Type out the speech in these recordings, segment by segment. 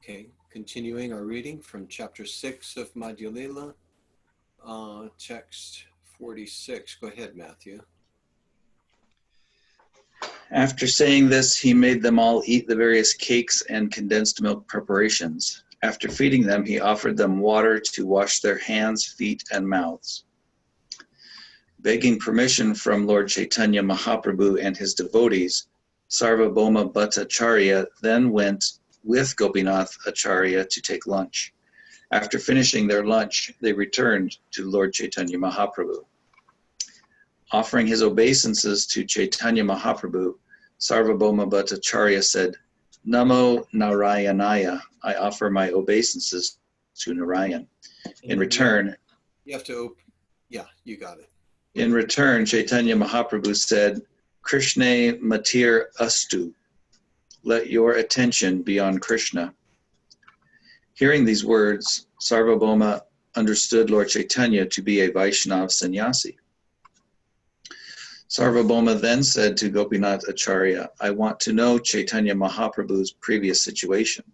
Okay, continuing our reading from chapter 6 of Madhya Lila, text 46. Go ahead, Matthew. After saying this, he made them all eat the various cakes and condensed milk preparations. After feeding them, he offered them water to wash their hands, feet, and mouths. Begging permission from Lord Caitanya Mahaprabhu and his devotees, Sarvabhauma Bhattacharya then went with Gopinath Acharya to take lunch. After finishing their lunch, they returned to Lord Caitanya Mahaprabhu. Offering his obeisances to Caitanya Mahaprabhu, Sarvabhauma Bhattacharya said, Namo Narayanaya, I offer my obeisances to Narayan. In return, you have to, yeah, you got it. In return, Caitanya Mahaprabhu said, Krishna Matir Astu, let your attention be on Krishna. Hearing these words, Sarvabhauma understood Lord Chaitanya to be a Vaishnava sannyasi. Sarvabhauma then said to Gopinath Acharya, I want to know Caitanya Mahaprabhu's previous situation.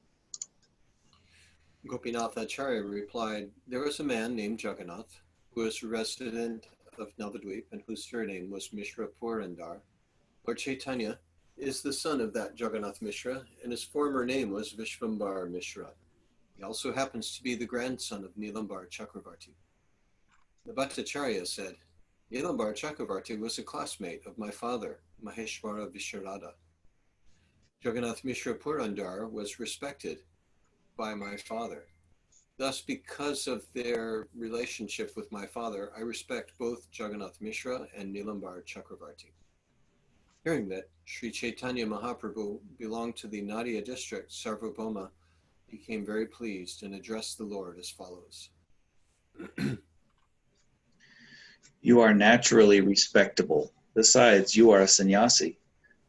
Gopinath Acharya replied, there was a man named Jagannath who was a resident of Navadvip and whose surname was Mishra Purandar. Lord Chaitanya is the son of that Jagannath Mishra, and his former name was Vishvambar Mishra. He also happens to be the grandson of Nilambar Chakravarti. The Bhattacharya said, Nilambar Chakravarti was a classmate of my father, Maheshwara Visharada. Jagannath Mishra Purandar was respected by my father. Thus, because of their relationship with my father, I respect both Jagannath Mishra and Nilambar Chakravarti. Hearing that Sri Chaitanya Mahaprabhu belonged to the Nadia district, Sarvabhauma became very pleased and addressed the Lord as follows. You are naturally respectable. Besides, you are a sannyasi.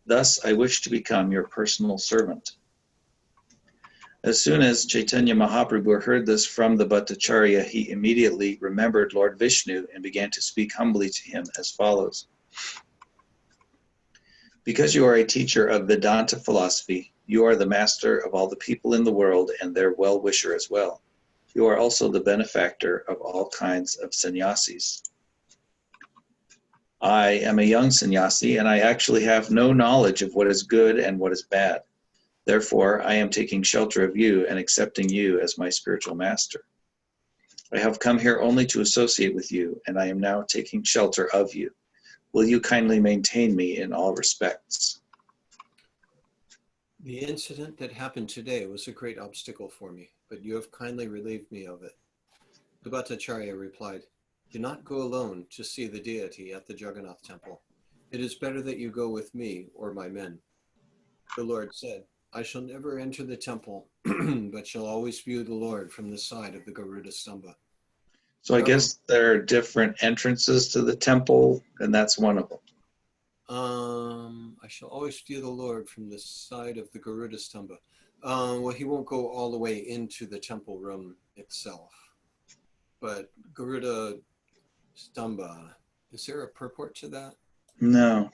Thus, I wish to become your personal servant. As soon as Chaitanya Mahaprabhu heard this from the Bhattacharya, he immediately remembered Lord Vishnu and began to speak humbly to him as follows. Because you are a teacher of Vedanta philosophy, you are the master of all the people in the world and their well-wisher as well. You are also the benefactor of all kinds of sannyasis. I am a young sannyasi, and I actually have no knowledge of what is good and what is bad. Therefore, I am taking shelter of you and accepting you as my spiritual master. I have come here only to associate with you, and I am now taking shelter of you. Will you kindly maintain me in all respects? The incident that happened today was a great obstacle for me, but you have kindly relieved me of it. The Bhattacharya replied, do not go alone to see the deity at the Jagannath temple. It is better that you go with me or my men. The Lord said, I shall never enter the temple, but shall always view the Lord from the side of the Garuda Stamba. So I guess there are different entrances to the temple, and that's one of them. I shall always view the Lord from the side of the Garuda Stamba. Well, he won't go all the way into the temple room itself. But Garuda Stamba, is there a purport to that? No.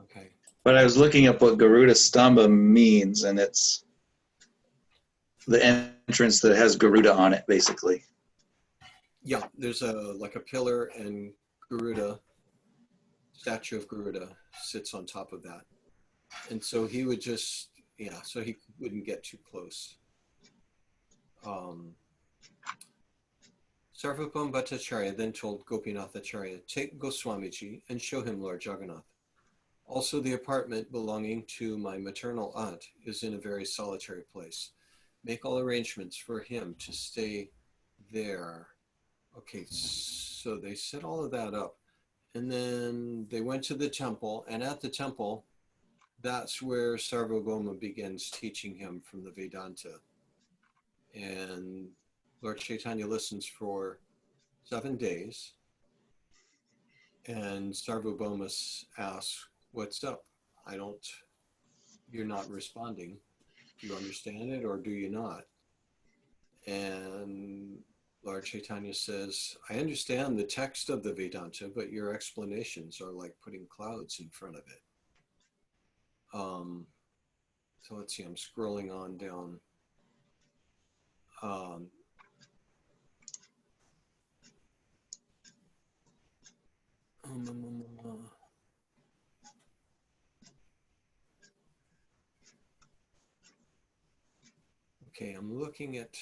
Okay. But I was looking up what Garuda Stamba means, and it's the entrance that has Garuda on it, basically. Yeah, there's a pillar, and Garuda, statue of Garuda, sits on top of that. And so he would just, so he wouldn't get too close. Sarvabhauma Bhattacharya then told Gopinath Acharya, take Goswamiji and show him Lord Jagannath. Also, the apartment belonging to my maternal aunt is in a very solitary place. Make all arrangements for him to stay there. Okay, so they set all of that up. And then they went to the temple, and at the temple, that's where Sarvabhauma begins teaching him from the Vedanta. And Lord Chaitanya listens for 7 days, and Sarvabhauma asks, what's up? You're not responding. Do you understand it or do you not? And Lord Chaitanya says, I understand the text of the Vedanta, but your explanations are like putting clouds in front of it. So let's see, I'm scrolling on down. Um, okay, I'm looking at,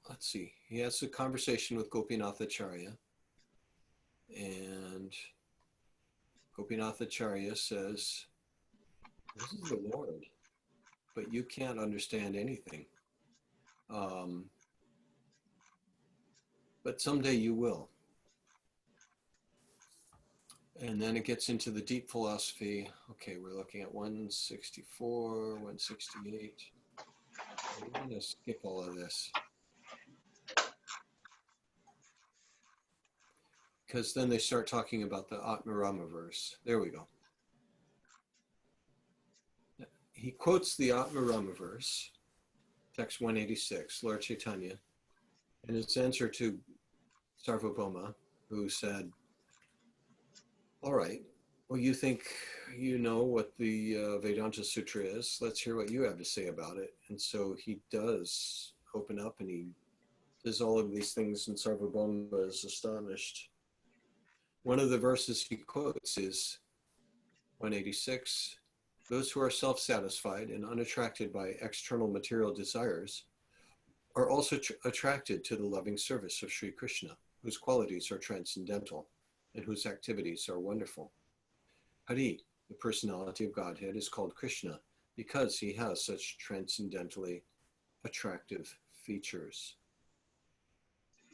let's see, he has a conversation with Gopinath Acharya, and Gopinath Acharya says, this is the Lord, but you can't understand anything. Um, but someday you will. And then it gets into the deep philosophy. Okay, we're looking at 164, 168. We're going to skip all of this, because then they start talking about the Atmarama verse. There we go. He quotes the Atmarama verse, text 186, Lord Chaitanya, in his answer to Sarvabhauma, who said, all right, well, you think you know what the Vedanta Sutra is. Let's hear what you have to say about it. And so he does open up and he does all of these things, and Sarvabhauma is astonished. One of the verses he quotes is 186. Those who are self-satisfied and unattracted by external material desires are also attracted to the loving service of Sri Krishna, whose qualities are transcendental and whose activities are wonderful. Hari, the personality of Godhead, is called Krishna because he has such transcendently attractive features.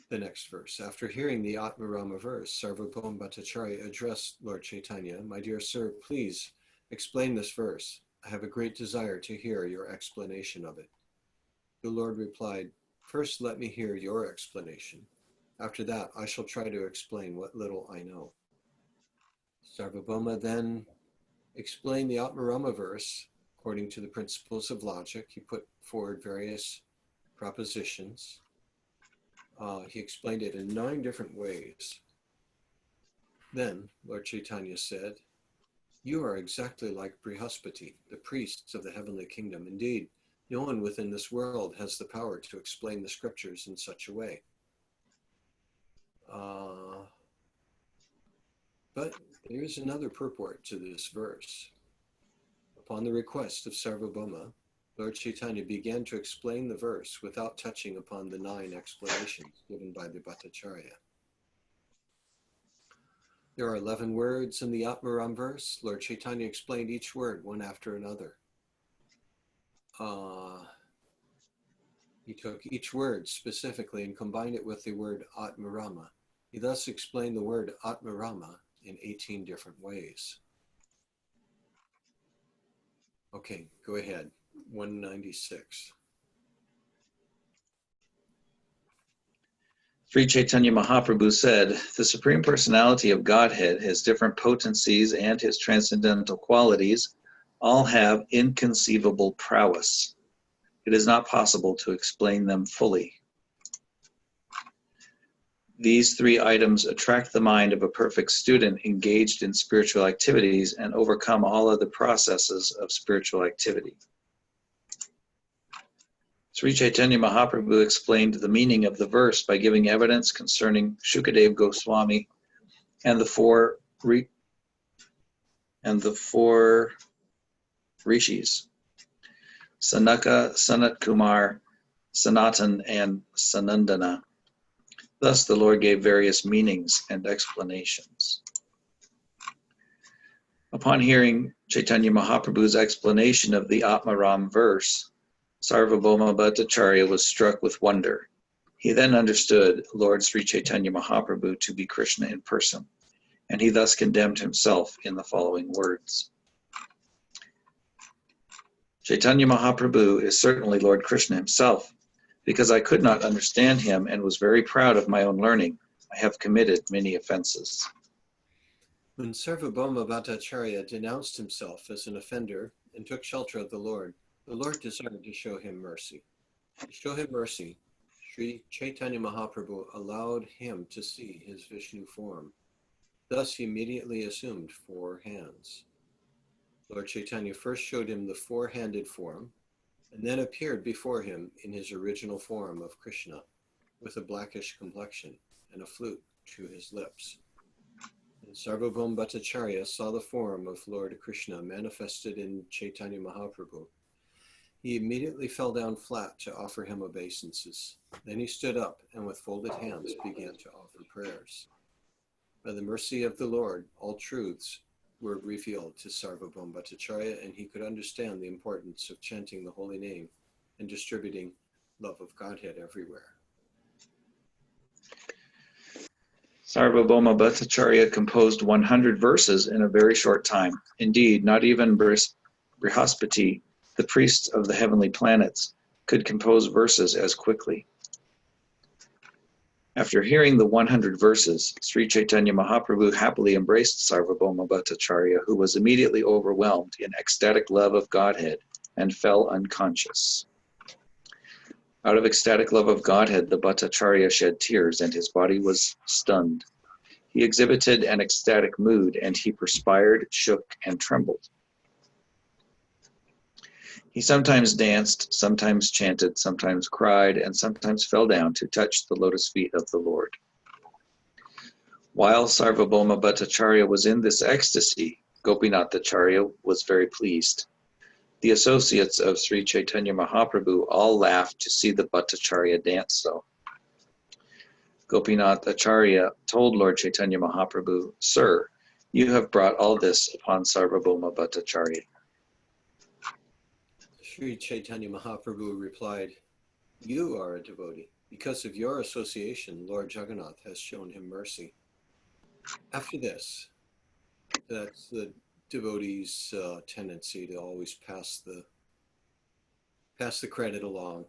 The next verse. After hearing the Atmarama verse, Sarvabhauma Bhattacharya addressed Lord Chaitanya, my dear sir, please explain this verse. I have a great desire to hear your explanation of it. The Lord replied, first let me hear your explanation. After that, I shall try to explain what little I know. Sarvabhauma then explained the Atmarama verse according to the principles of logic. He put forward various propositions. He explained it in 9 different ways. Then Lord Chaitanya said, you are exactly like Brihaspati, the priests of the heavenly kingdom. Indeed, no one within this world has the power to explain the scriptures in such a way. But there is another purport to this verse. Upon the request of Sarvabhauma, Lord Chaitanya began to explain the verse without touching upon the 9 explanations given by the Bhattacharya. There are 11 words in the Atmaram verse. Lord Chaitanya explained each word one after another. He took each word specifically and combined it with the word Atmarama. He thus explained the word Atmarama in 18 different ways. Okay, go ahead. 196. Sri Chaitanya Mahaprabhu said, the Supreme Personality of Godhead, his different potencies and his transcendental qualities all have inconceivable prowess. It is not possible to explain them fully. These 3 items attract the mind of a perfect student engaged in spiritual activities and overcome all other processes of spiritual activity. Sri Chaitanya Mahaprabhu explained the meaning of the verse by giving evidence concerning Shukadev Goswami and the four rishis, Sanaka, Sanat Kumar, Sanatan, and Sanandana. Thus the Lord gave various meanings and explanations. Upon hearing Chaitanya Mahaprabhu's explanation of the Atmaram verse, Sarvabhauma Bhattacharya was struck with wonder. He then understood Lord Sri Chaitanya Mahaprabhu to be Krishna in person, and he thus condemned himself in the following words. Chaitanya Mahaprabhu is certainly Lord Krishna himself. Because I could not understand him and was very proud of my own learning, I have committed many offenses. When Sarvabhauma Bhattacharya denounced himself as an offender and took shelter of the Lord desired to show him mercy. To show him mercy, Sri Chaitanya Mahaprabhu allowed him to see his Vishnu form. Thus he immediately assumed 4 hands. Lord Chaitanya first showed him the 4-handed form, and then appeared before him in his original form of Krishna, with a blackish complexion and a flute to his lips. And Sarvabhauma Bhattacharya saw the form of Lord Krishna manifested in Chaitanya Mahaprabhu. He immediately fell down flat to offer him obeisances. Then he stood up and with folded hands began to offer prayers. By the mercy of the Lord, all truths were revealed to Sarvabhauma Bhattacharya, and he could understand the importance of chanting the holy name and distributing love of Godhead everywhere. Sarvabhauma Bhattacharya composed 100 verses in a very short time. Indeed, not even Brihaspati, the priest of the heavenly planets, could compose verses as quickly. After hearing the 100 verses, Sri Chaitanya Mahaprabhu happily embraced Sarvabhauma Bhattacharya, who was immediately overwhelmed in ecstatic love of Godhead and fell unconscious. Out of ecstatic love of Godhead, the Bhattacharya shed tears and his body was stunned. He exhibited an ecstatic mood and he perspired, shook, and trembled. He sometimes danced, sometimes chanted, sometimes cried, and sometimes fell down to touch the lotus feet of the Lord. While Sarvabhauma Bhattacharya was in this ecstasy, Gopinathacharya was very pleased. The associates of Sri Chaitanya Mahaprabhu all laughed to see the Bhattacharya dance so. Gopinathacharya told Lord Chaitanya Mahaprabhu, "Sir, you have brought all this upon Sarvabhauma Bhattacharya." Sri Chaitanya Mahaprabhu replied, "You are a devotee. Because of your association, Lord Jagannath has shown him mercy." After this, that's the devotee's tendency to always pass the credit along.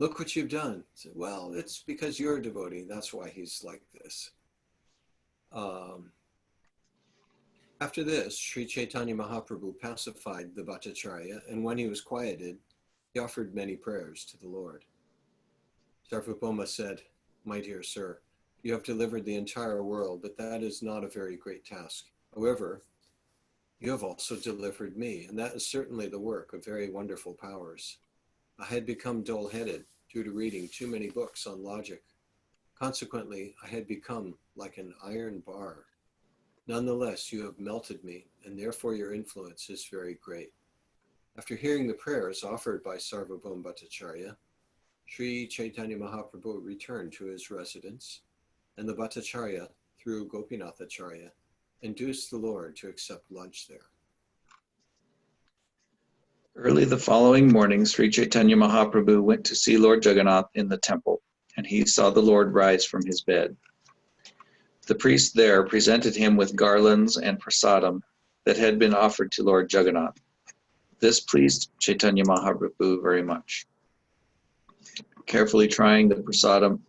Look what you've done. Well, it's because you're a devotee. That's why he's like this. After this, Sri Chaitanya Mahaprabhu pacified the Bhattacharya, and when he was quieted, he offered many prayers to the Lord. Sarvabhauma said, "My dear sir, you have delivered the entire world, but that is not a very great task. However, you have also delivered me, and that is certainly the work of very wonderful powers. I had become dull-headed due to reading too many books on logic. Consequently, I had become like an iron bar. Nonetheless, you have melted me, and therefore your influence is very great." After hearing the prayers offered by Sarvabhauma Bhattacharya, Sri Chaitanya Mahaprabhu returned to his residence, and the Bhattacharya, through Gopinathacharya, induced the Lord to accept lunch there. Early the following morning, Sri Chaitanya Mahaprabhu went to see Lord Jagannath in the temple, and he saw the Lord rise from his bed. The priest there presented him with garlands and prasadam that had been offered to Lord Jagannath. This pleased Chaitanya Mahaprabhu very much. Carefully tying the prasadam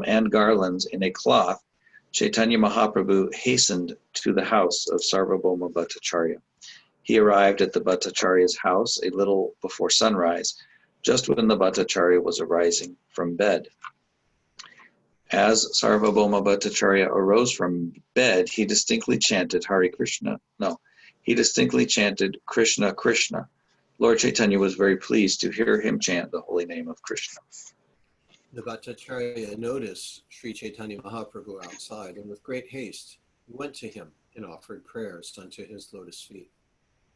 and garlands in a cloth, Chaitanya Mahaprabhu hastened to the house of Sarvabhauma Bhattacharya. He arrived at the Bhattacharya's house a little before sunrise, just when the Bhattacharya was arising from bed. As Sarvabhauma Bhattacharya arose from bed, he distinctly chanted Krishna, Krishna. Lord Chaitanya was very pleased to hear him chant the holy name of Krishna. The Bhattacharya noticed Sri Chaitanya Mahaprabhu outside, and with great haste he went to him and offered prayers unto his lotus feet.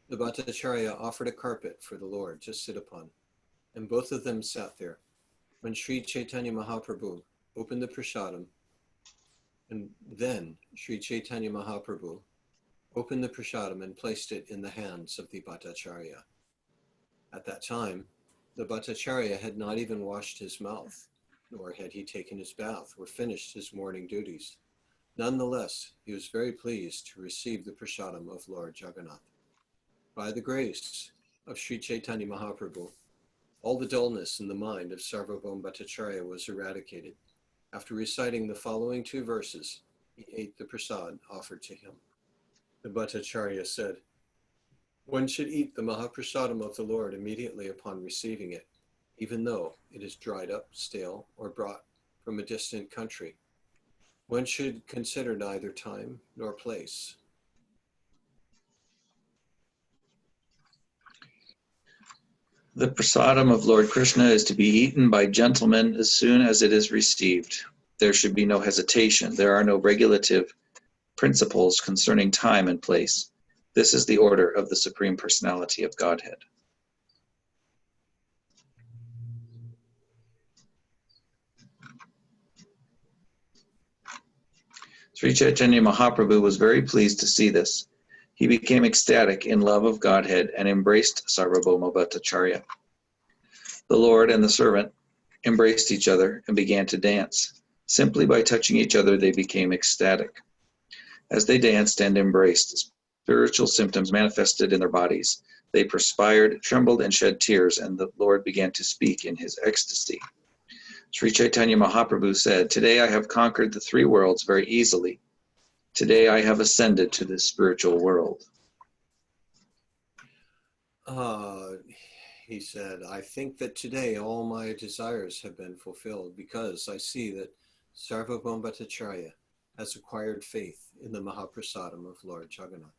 The Bhattacharya offered a carpet for the Lord to sit upon, and both of them sat there. When Sri Chaitanya Mahaprabhu opened the prasadam, and then Sri Chaitanya Mahaprabhu opened the prasadam and placed it in the hands of the Bhattacharya. At that time, the Bhattacharya had not even washed his mouth, nor had he taken his bath or finished his morning duties. Nonetheless, he was very pleased to receive the prasadam of Lord Jagannath. By the grace of Sri Chaitanya Mahaprabhu, all the dullness in the mind of Sarvabhauma Bhattacharya was eradicated. After reciting the following 2 verses, he ate the prasad offered to him. The Bhattacharya said, "One should eat the Mahaprasadam of the Lord immediately upon receiving it, even though it is dried up, stale, or brought from a distant country. One should consider neither time nor place." The prasadam of Lord Krishna is to be eaten by gentlemen as soon as it is received. There should be no hesitation. There are no regulative principles concerning time and place. This is the order of the Supreme Personality of Godhead. Sri Chaitanya Mahaprabhu was very pleased to see this. He became ecstatic in love of Godhead and embraced Sarvabhauma Bhattacharya. The Lord and the servant embraced each other and began to dance. Simply by touching each other, they became ecstatic. As they danced and embraced, spiritual symptoms manifested in their bodies. They perspired, trembled, and shed tears, and the Lord began to speak in his ecstasy. Sri Chaitanya Mahaprabhu said, "Today I have conquered the three worlds very easily. Today I have ascended to the spiritual world." He said, I think that today all my desires have been fulfilled because I see that Sarvabhauma Bhattacharya has acquired faith in the Mahaprasadam of Lord Jagannath.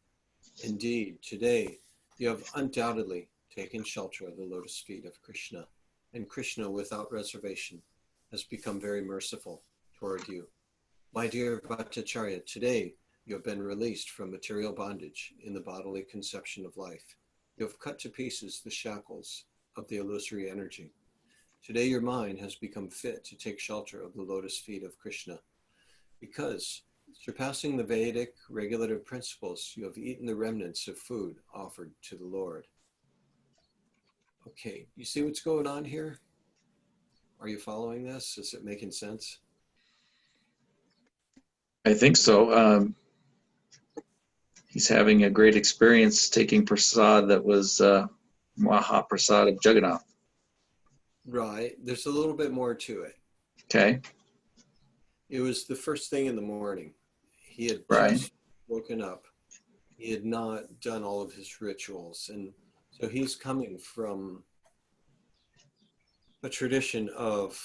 Indeed, today you have undoubtedly taken shelter of the lotus feet of Krishna, and Krishna, without reservation, has become very merciful toward you. My dear Bhattacharya, today you have been released from material bondage in the bodily conception of life. You have cut to pieces the shackles of the illusory energy. Today your mind has become fit to take shelter of the lotus feet of Krishna. Because, surpassing the Vedic regulative principles, you have eaten the remnants of food offered to the Lord. Okay, you see what's going on here? Are you following this? Is it making sense? I think so. He's having a great experience taking prasad that was Mahaprasad of Jagannath. Right. There's a little bit more to it. Okay. It was the first thing in the morning. He had Right. just woken up. He had not done all of his rituals. And so he's coming from a tradition of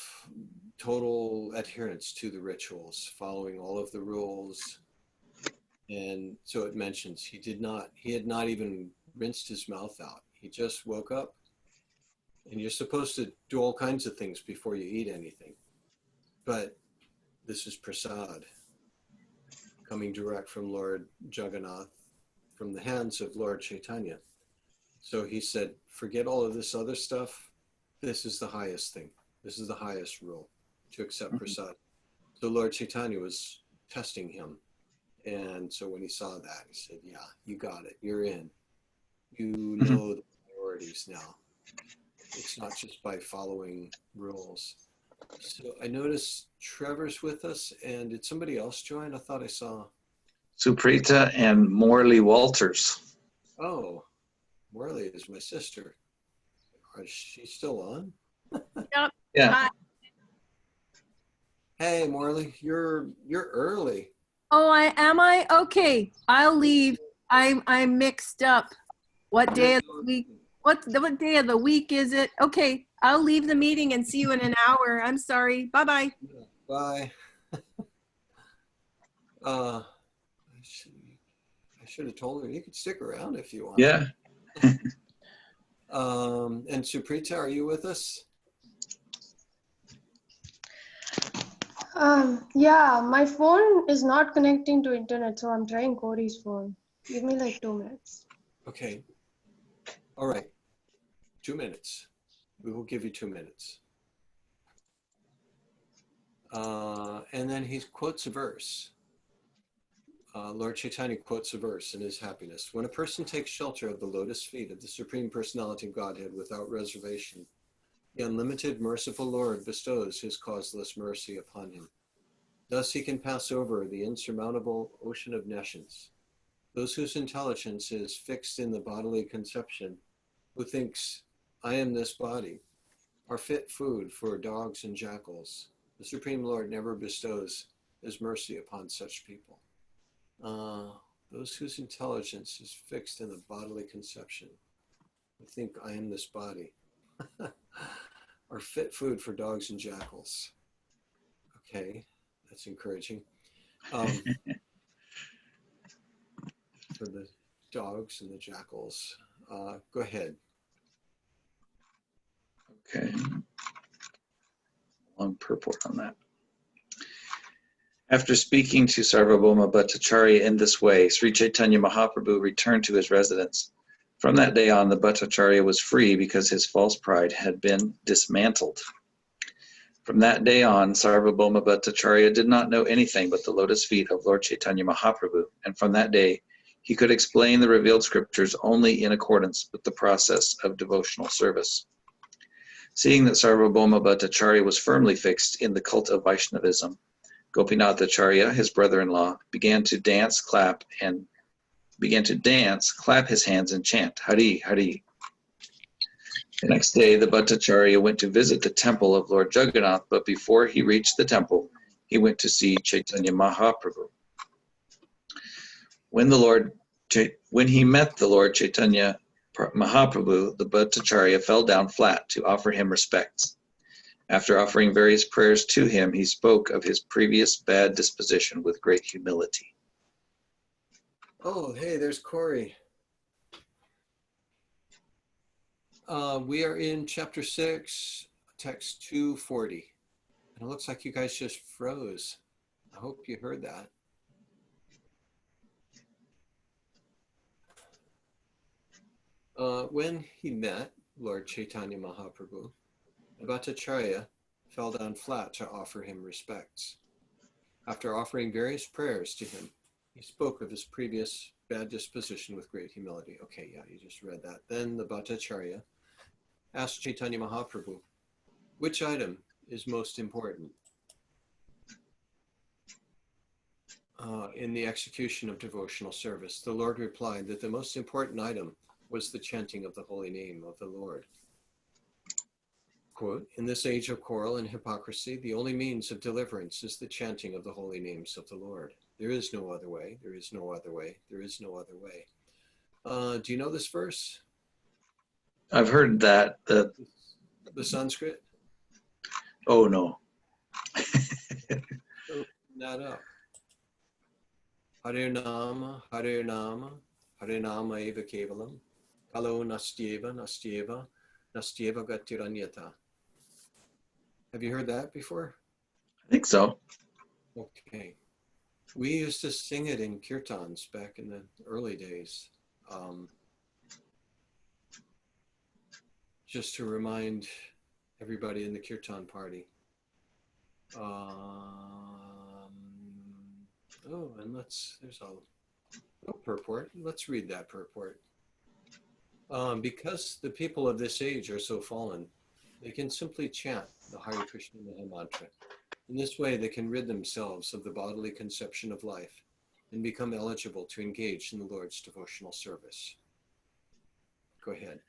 total adherence to the rituals, following all of the rules. And so it mentions he had not even rinsed his mouth out. He just woke up, and you're supposed to do all kinds of things before you eat anything. But this is prasad coming direct from Lord Jagannath, from the hands of Lord Chaitanya. So he said, forget all of this other stuff. This is the highest thing. This is the highest rule, to accept prasad. So Lord Chaitanya was testing him. And so when he saw that, he said, yeah, you got it. You're in. You know the priorities now. It's not just by following rules. So I noticed Trevor's with us, and did somebody else join? I thought I saw. Suprita and Morley Walters. Oh, Morley is my sister. Is she still on? Yep. Yeah. Hi. Hey, Morley, you're early. Oh, am I? Okay, I'll leave. I'm mixed up. What day of the week? What day of the week is it? Okay, I'll leave the meeting and see you in an hour. I'm sorry. Bye-bye. Bye. I should have told her you could stick around if you want. Yeah. And Suprita, are you with us? Yeah, my phone is not connecting to internet, so I'm trying Cody's phone. Give me like 2 minutes. Okay. All right. 2 minutes. We will give you 2 minutes. And then he quotes a verse. Lord Chaitanya quotes a verse in his happiness. When a person takes shelter of the lotus feet of the Supreme Personality of Godhead without reservation, the unlimited merciful Lord bestows his causeless mercy upon him. Thus he can pass over the insurmountable ocean of nescience. Those whose intelligence is fixed in the bodily conception, who thinks, I am this body, are fit food for dogs and jackals. The Supreme Lord never bestows his mercy upon such people. Those whose intelligence is fixed in the bodily conception, who think, I am this body, are fit food for dogs and jackals. Okay, that's encouraging. For the dogs and the jackals. Go ahead. Okay. Long purport on that. After speaking to Sarvabhauma Bhattacharya in this way, Sri Chaitanya Mahaprabhu returned to his residence. From that day on, the Bhattacharya was free because his false pride had been dismantled. From that day on, Sarvabhauma Bhattacharya did not know anything but the lotus feet of Lord Chaitanya Mahaprabhu, and from that day, he could explain the revealed scriptures only in accordance with the process of devotional service. Seeing that Sarvabhauma Bhattacharya was firmly fixed in the cult of Vaishnavism, Gopinathacharya, his brother-in-law, began to dance, clap his hands, and chant, Hari, Hari. The next day, the Bhattacharya went to visit the temple of Lord Jagannath, but before he reached the temple, he went to see Chaitanya Mahaprabhu. When he met the Lord Chaitanya Mahaprabhu, the Bhattacharya fell down flat to offer him respects. After offering various prayers to him, he spoke of his previous bad disposition with great humility. Oh, hey, there's Corey. We are in chapter 6, text 240. And it looks like you guys just froze. I hope you heard that. When he met Lord Chaitanya Mahaprabhu, Bhattacharya fell down flat to offer him respects. After offering various prayers to him, he spoke of his previous bad disposition with great humility. Okay, yeah, you just read that. Then the Bhattacharya asked Chaitanya Mahaprabhu, which item is most important in the execution of devotional service? The Lord replied that the most important item was the chanting of the holy name of the Lord. Quote, in this age of quarrel and hypocrisy, the only means of deliverance is the chanting of the holy names of the Lord. There is no other way, there is no other way, there is no other way. Do you know this verse? I've heard that. The Sanskrit? Oh, no. Open that up. Hare Nama, Hare Nama, Hare Nama eva kevalam, kalo nastyeva, nastyeva, nastyeva gatiranyata. Have you heard that before? I think so. Okay. We used to sing it in kirtans back in the early days. Just to remind everybody in the kirtan party. And there's a purport. Let's read that purport. Because the people of this age are so fallen, they can simply chant the Hare Krishna Maha Mantra. In this way, they can rid themselves of the bodily conception of life and become eligible to engage in the Lord's devotional service. Go ahead.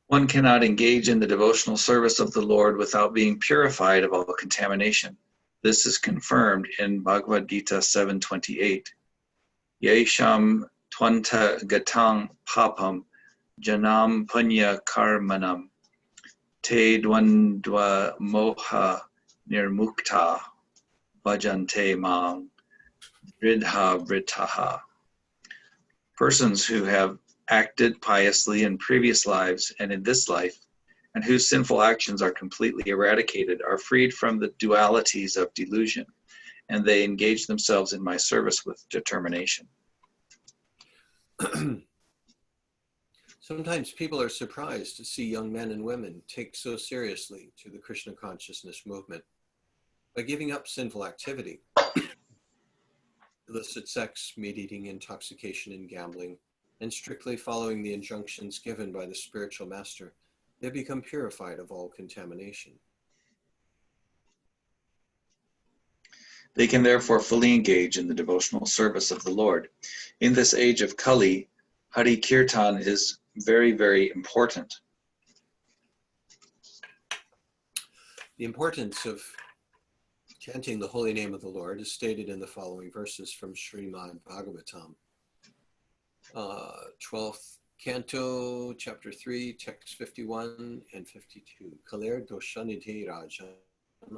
One cannot engage in the devotional service of the Lord without being purified of all contamination. This is confirmed in Bhagavad Gita 7:28. Yesham twanta gatang papam janam punya karmanam te dvandva moha nirmukta bhajante mang dridha vritaha. Persons who have acted piously in previous lives and in this life, and whose sinful actions are completely eradicated, are freed from the dualities of delusion, and they engage themselves in my service with determination. Sometimes people are surprised to see young men and women take so seriously to the Krishna consciousness movement. By giving up sinful activity, illicit sex, meat eating, intoxication, and gambling, and strictly following the injunctions given by the spiritual master, they become purified of all contamination. They can therefore fully engage in the devotional service of the Lord. In this age of Kali, Hari Kirtan is very, very important. The importance of chanting the holy name of the Lord is stated in the following verses from Srimad Bhagavatam, 12th Canto, Chapter 3, Text 51 and 52. Kaler doshanidhe rajan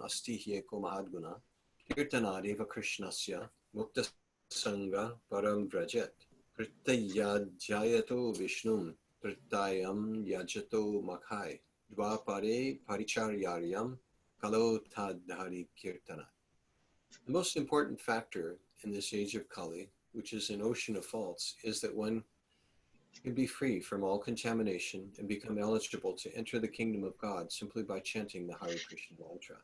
astihye ko mahadguna kirtanadeva krishnasya mukta sangha param vrajet kritayadjayato vishnum kritayam yajato makhai. dvapare paricharyam kalo tadhari kirtana. The most important factor in this age of Kali, which is an ocean of faults, is that one can be free from all contamination and become eligible to enter the kingdom of God simply by chanting the Hare Krishna mantra.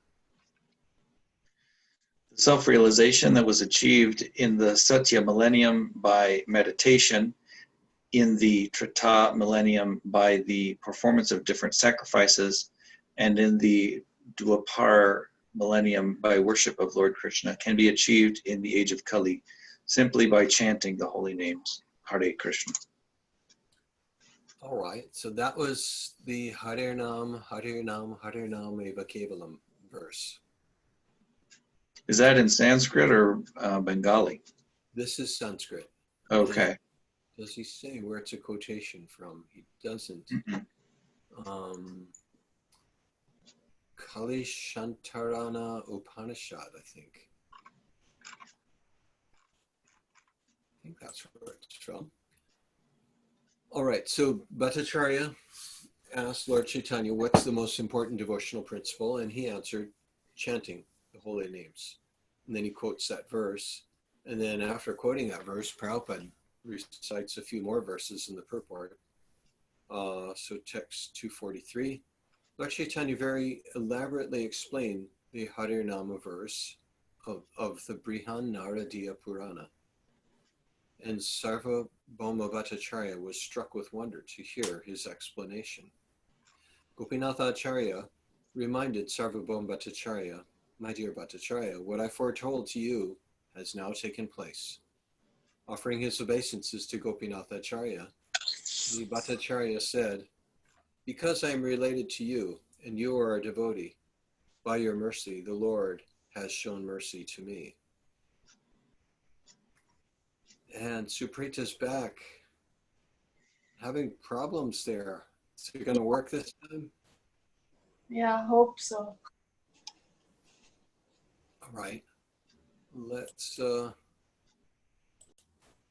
The self-realization that was achieved in the Satya millennium by meditation, in the Treta millennium by the performance of different sacrifices, and in the Dwapar millennium by worship of Lord Krishna, can be achieved in the age of Kali simply by chanting the holy names. Hare Krishna. All right, so that was the Hare Nam, Hare Nam, Hare Nam Eva Kevalam verse. Is that in Sanskrit or Bengali? This is Sanskrit. Okay. Does he say where it's a quotation from? He doesn't. Kali Shantarana Upanishad, I think that's where it's from. All right, so Bhattacharya asked Lord Chaitanya, what's the most important devotional principle? And he answered, chanting the holy names. And then he quotes that verse. And then after quoting that verse, Prabhupada recites a few more verses in the purport. So text 243, Lord Chaitanya very elaborately explained the Hare Nama verse of the Brihan Naradiya Purana. And Sarvabhauma Bhattacharya was struck with wonder to hear his explanation. Gopinath Acharya reminded Sarvabhauma Bhattacharya, my dear Bhattacharya, what I foretold to you has now taken place. Offering his obeisances to Gopinath Acharya, the Bhattacharya said, because I am related to you and you are a devotee, by your mercy the Lord has shown mercy to me. And Suprita's back, having problems there. Is it going to work this time? Yeah, hope so. All right. Let's 240.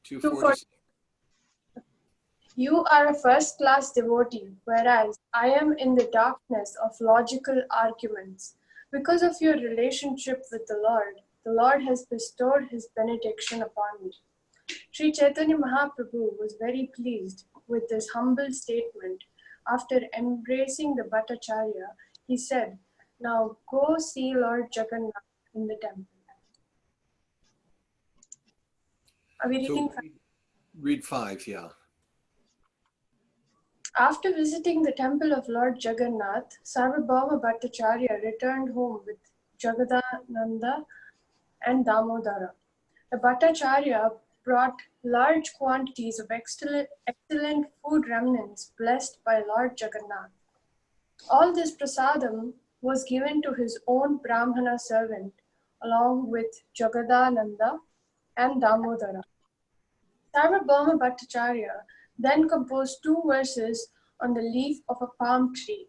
240. You are a first-class devotee, whereas I am in the darkness of logical arguments. Because of your relationship with the Lord has bestowed his benediction upon me. Sri Chaitanya Mahaprabhu was very pleased with this humble statement. After embracing the Bhattacharya, he said, now go see Lord Jagannath in the temple. Are we reading? So read 5, yeah. After visiting the temple of Lord Jagannath, Sarvabhauma Bhattacharya returned home with Jagadananda and Damodara. The Bhattacharya brought large quantities of excellent food remnants blessed by Lord Jagannath. All this prasadam was given to his own Brahmana servant along with Jagadananda and Damodara. Sarvabhauma Bhattacharya then composed 2 verses on the leaf of a palm tree,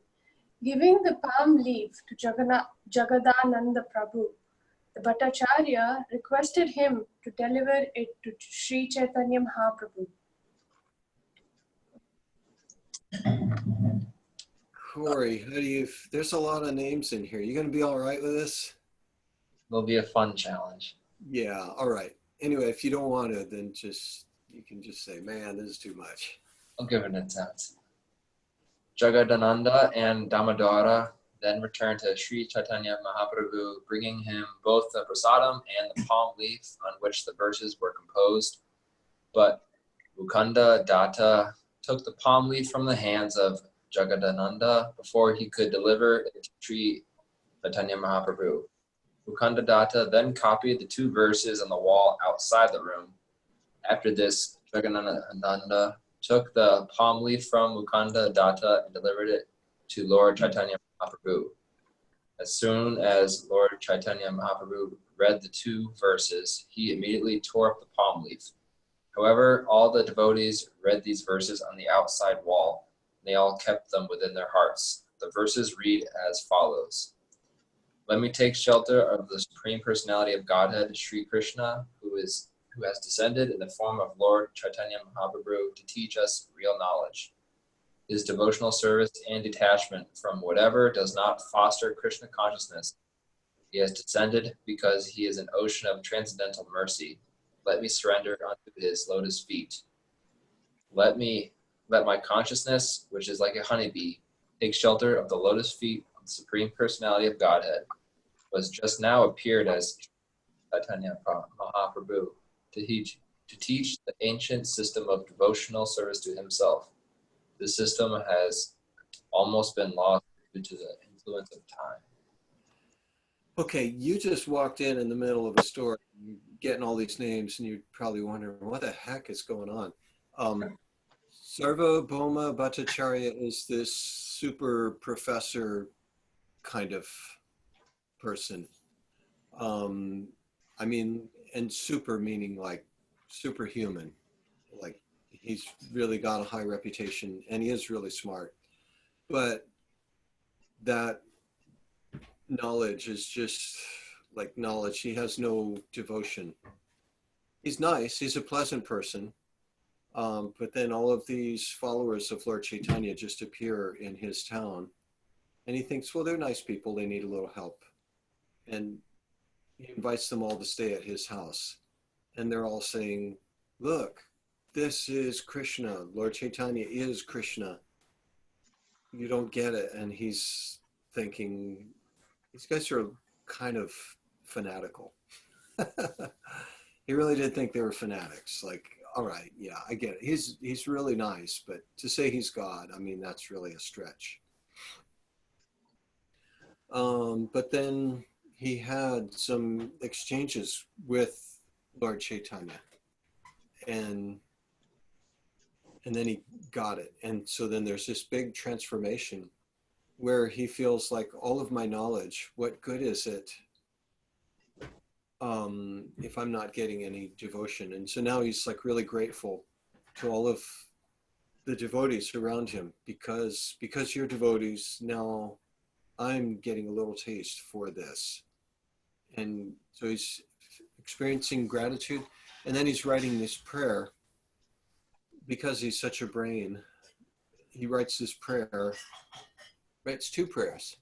giving the palm leaf to Jagadananda Prabhu. The Bhattacharya requested him to deliver it to Sri Chaitanya Mahaprabhu. Corey, how do you, there's a lot of names in here. You going to be all right with this? It'll be a fun challenge. Yeah, all right. Anyway, if you don't want to, then you can just say, man, this is too much. I'll give it an attempt. Jagadananda and Damodara then returned to Sri Chaitanya Mahaprabhu, bringing him both the prasadam and the palm leaf on which the verses were composed. But Mukunda Datta took the palm leaf from the hands of Jagadananda before he could deliver it to Sri Chaitanya Mahaprabhu. Mukunda Datta then copied the 2 verses on the wall outside the room. After this, Jagadananda took the palm leaf from Mukunda Datta and delivered it to Lord Chaitanya Mahaprabhu. As soon as Lord Chaitanya Mahaprabhu read the 2 verses, he immediately tore up the palm leaf. However, all the devotees read these verses on the outside wall, and they all kept them within their hearts. The verses read as follows. Let me take shelter of the Supreme Personality of Godhead, Sri Krishna, who has descended in the form of Lord Chaitanya Mahaprabhu to teach us real knowledge. his devotional service and detachment from whatever does not foster Krishna consciousness. He has descended because he is an ocean of transcendental mercy. Let me surrender unto his lotus feet. Let my consciousness, which is like a honeybee, take shelter of the lotus feet of the Supreme Personality of Godhead, was just now appeared as Caitanya Mahaprabhu to teach the ancient system of devotional service to himself. This system has almost been lost due to the influence of time. Okay, you just walked in the middle of a story, getting all these names, and you're probably wondering, what the heck is going on? Sarvabhauma Bhattacharya is this super professor kind of person. I mean, and super meaning like superhuman. Like he's really got a high reputation and he is really smart. But that knowledge is just like knowledge. He has no devotion. He's nice. He's a pleasant person. But then all of these followers of Lord Chaitanya just appear in his town. And he thinks, well, they're nice people. They need a little help. And he invites them all to stay at his house. And they're all saying, look, this is Krishna. Lord Chaitanya is Krishna. You don't get it. And he's thinking, these guys are kind of fanatical. He really did think they were fanatics. Like, all right, yeah, I get it. He's really nice, but to say he's God, I mean, that's really a stretch. But then he had some exchanges with Lord Chaitanya, and then he got it. And so then there's this big transformation where he feels like, all of my knowledge, what good is it if I'm not getting any devotion? And so now he's like really grateful to all of the devotees around him, because you're devotees, now I'm getting a little taste for this. And so he's experiencing gratitude, and then he's writing this prayer. Because he's such a brain, he writes this prayer, writes two prayers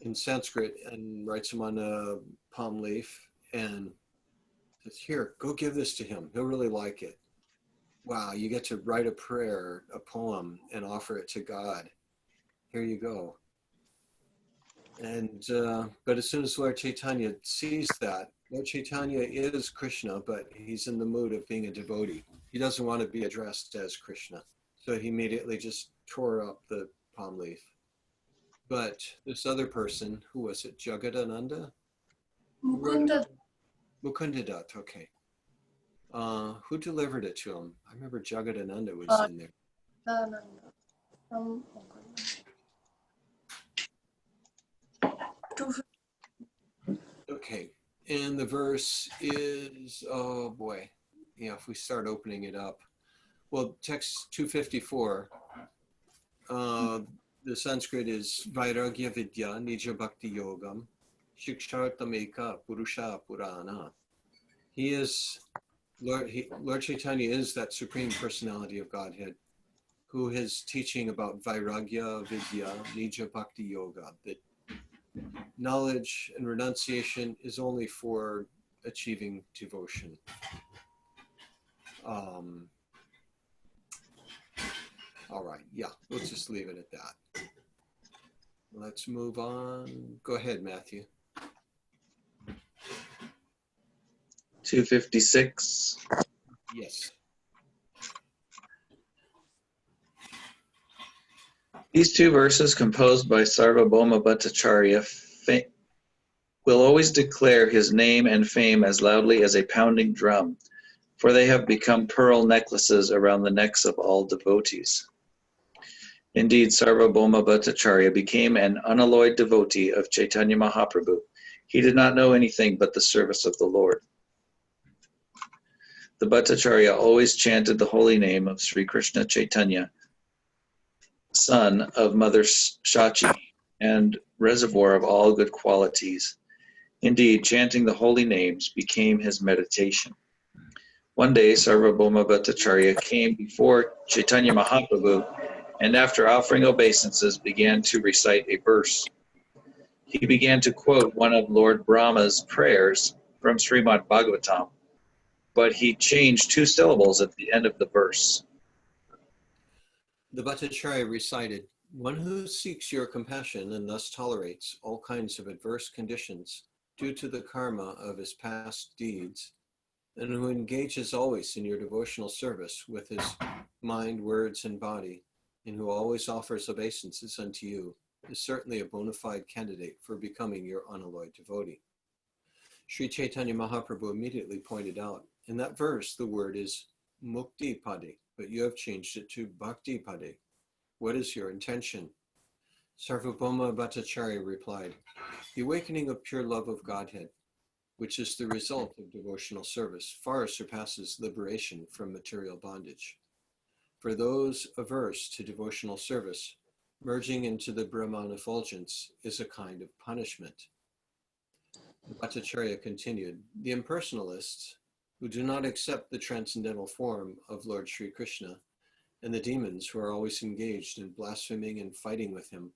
in Sanskrit and writes them on a palm leaf and says, here, go give this to him. He'll really like it. Wow, you get to write a prayer, a poem, and offer it to God. Here you go. And but as soon as Lord Chaitanya sees that, Lord Chaitanya is Krishna, but he's in the mood of being a devotee. He doesn't want to be addressed as Krishna. So he immediately just tore up the palm leaf. But this other person, who was it, Jagadananda? Mukundadat, okay. Who delivered it to him? I remember Jagadananda was in there. Okay, and the verse is, oh boy, yeah, if we start opening it up. Well, text 254, the Sanskrit is Vairagya Vidya Nija Bhakti Yogam Shikshartameka Purusha Purana. He is, Lord Chaitanya is that Supreme Personality of Godhead who is teaching about Vairagya Vidya Nija Bhakti Yoga, that knowledge and renunciation is only for achieving devotion. All right, yeah, let's just leave it at that. Let's move on. Go ahead, Matthew. 256. Yes. These two verses, composed by Sarvabhauma Bhattacharya, will always declare his name and fame as loudly as a pounding drum, for they have become pearl necklaces around the necks of all devotees. Indeed, Sarvabhauma Bhattacharya became an unalloyed devotee of Caitanya Mahaprabhu. He did not know anything but the service of the Lord. The Bhattacharya always chanted the holy name of Sri Krishna Chaitanya, son of Mother Shachi, and reservoir of all good qualities. Indeed, chanting the holy names became his meditation. One day, Sarvabhauma Bhattacharya came before Caitanya Mahaprabhu and after offering obeisances began to recite a verse. He began to quote one of Lord Brahma's prayers from Srimad Bhagavatam, but he changed 2 syllables at the end of the verse. The Bhattacharya recited, "One who seeks your compassion and thus tolerates all kinds of adverse conditions due to the karma of his past deeds, and who engages always in your devotional service with his mind, words, and body, and who always offers obeisances unto you, is certainly a bona fide candidate for becoming your unalloyed devotee." Sri Caitanya Mahaprabhu immediately pointed out, in that verse the word is mukti pade, but you have changed it to bhakti pade. What is your intention? Sarvabhauma Bhattacharya replied, the awakening of pure love of Godhead, which is the result of devotional service, far surpasses liberation from material bondage. For those averse to devotional service, merging into the Brahman effulgence is a kind of punishment. The Bhattacharya continued, the impersonalists, who do not accept the transcendental form of Lord Sri Krishna, and the demons who are always engaged in blaspheming and fighting with him,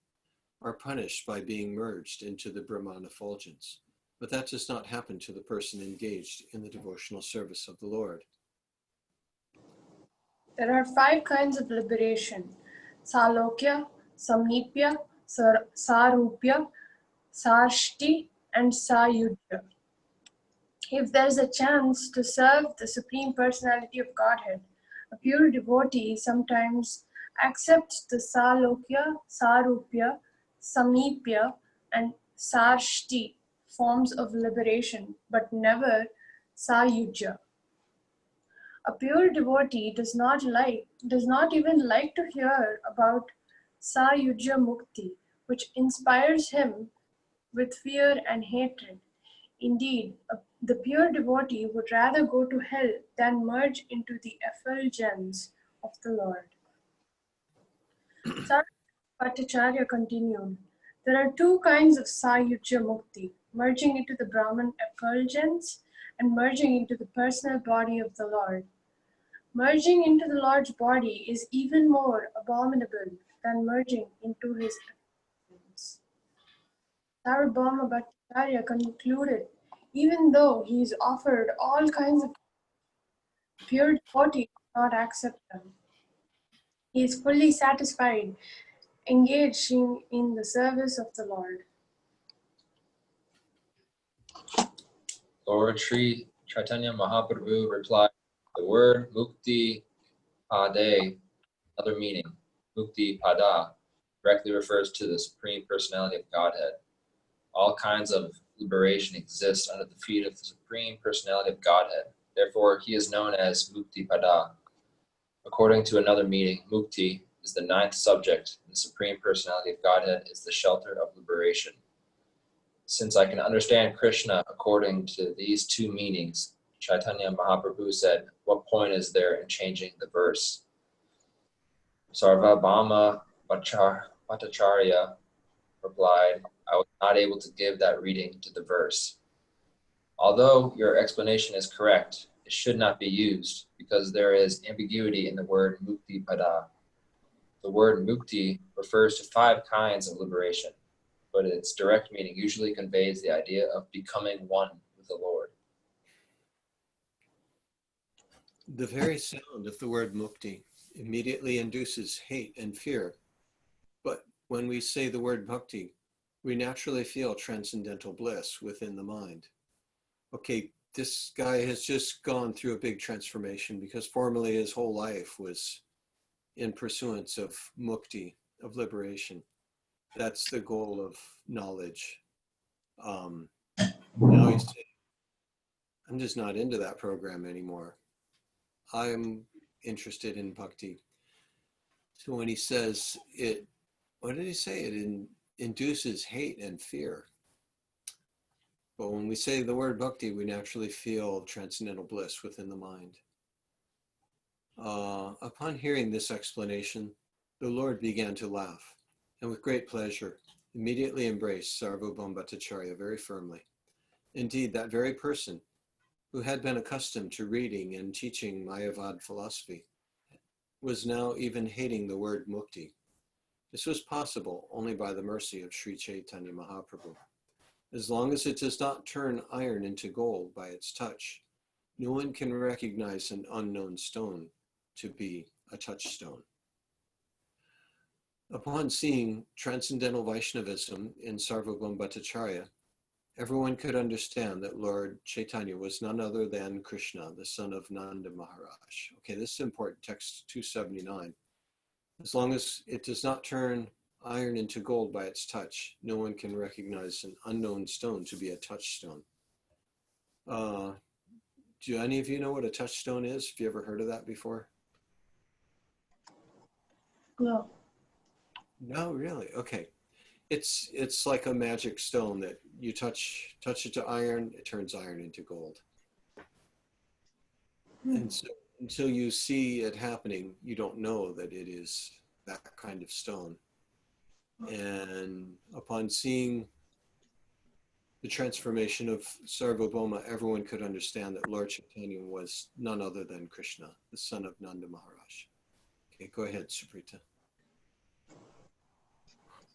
are punished by being merged into the Brahman effulgence. But that does not happen to the person engaged in the devotional service of the Lord. There are 5 kinds of liberation: Salokya, Samnipya, Sarupya, Sarshti, and Sayudya. If there is a chance to serve the Supreme Personality of Godhead, a pure devotee sometimes accepts the Salokya, Sarupya, Samipya, and Sarshti forms of liberation, but never Sayujya. A pure devotee does not even like to hear about Sayujya Mukti, which inspires him with fear and hatred. Indeed, the pure devotee would rather go to hell than merge into the effulgence of the Lord. Bhattacharya continued, there are 2 kinds of Sayujya Mukti, merging into the Brahman effulgence and merging into the personal body of the Lord. Merging into the Lord's body is even more abominable than merging into his effulgence. Sarvabhauma Bhattacharya concluded, even though he is offered all kinds of pure devotee does not accept them. He is fully satisfied, engaging in the service of the Lord. Lord Sri Chaitanya Mahaprabhu replied, the word mukti pade, another meaning, mukti pada, directly refers to the Supreme Personality of Godhead. All kinds of liberation exist under the feet of the Supreme Personality of Godhead. Therefore, he is known as mukti pada. According to another meaning, mukti is the 9th subject, and the Supreme Personality of Godhead is the shelter of liberation. Since I can understand Krishna according to these 2 meanings, Chaitanya Mahaprabhu said, what point is there in changing the verse? Sarvabhauma Bhattacharya replied, I was not able to give that reading to the verse. Although your explanation is correct, it should not be used because there is ambiguity in the word mukti pada. The word mukti refers to 5 kinds of liberation, but its direct meaning usually conveys the idea of becoming one with the Lord. The very sound of the word mukti immediately induces hate and fear. But when we say the word bhakti, we naturally feel transcendental bliss within the mind. Okay, this guy has just gone through a big transformation because formerly his whole life was in pursuance of mukti, of liberation. That's the goal of knowledge. Now he's saying, I'm just not into that program anymore. I'm interested in bhakti. So when he says it, what did he say? It induces hate and fear. But when we say the word bhakti, we naturally feel transcendental bliss within the mind. Upon hearing this explanation, the Lord began to laugh, and with great pleasure, immediately embraced Sarvabhauma Bhattacharya very firmly. Indeed, that very person, who had been accustomed to reading and teaching Mayavad philosophy, was now even hating the word mukti This was possible only by the mercy of Sri Chaitanya Mahaprabhu. As long as it does not turn iron into gold by its touch, no one can recognize an unknown stone to be a touchstone. Upon seeing transcendental Vaishnavism in Sarvabhauma Bhattacharya, everyone could understand that Lord Chaitanya was none other than Krishna, the son of Nanda Maharaj. Okay, this is important, text 279. As long as it does not turn iron into gold by its touch, no one can recognize an unknown stone to be a touchstone. Do any of you know what a touchstone is? Have you ever heard of that before? No. No, really? Okay. It's like a magic stone that you touch it to iron, it turns iron into gold. And so until you see it happening, you don't know that it is that kind of stone. And upon seeing the transformation of Sarvabhauma, everyone could understand that Lord Chaitanya was none other than Krishna, the son of Nanda Maharaj. Okay, go ahead, Suprita.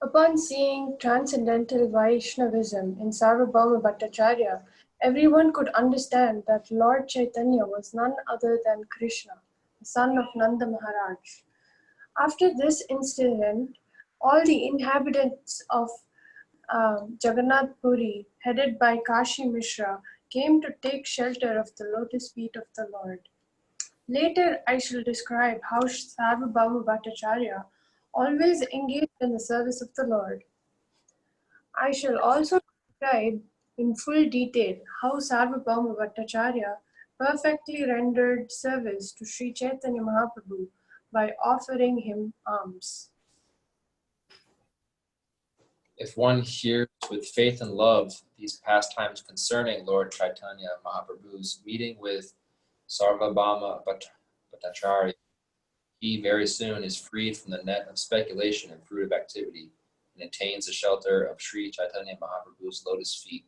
Upon seeing transcendental Vaishnavism in Sarvabhauma Bhattacharya, everyone could understand that Lord Chaitanya was none other than Krishna, the son of Nanda Maharaj. After this incident, all the inhabitants of Jagannath Puri, headed by Kashi Mishra, came to take shelter of the lotus feet of the Lord. Later, I shall describe how Sarvabhauma Bhattacharya always engaged in the service of the Lord. I shall also describe in full detail how Sarvabhauma Bhattacharya perfectly rendered service to Sri Chaitanya Mahaprabhu by offering him alms. If one hears with faith and love these pastimes concerning Lord Chaitanya Mahaprabhu's meeting with Sarvabhauma Bhattacharya, he very soon is freed from the net of speculation and fruitive activity and attains the shelter of Sri Chaitanya Mahaprabhu's lotus feet.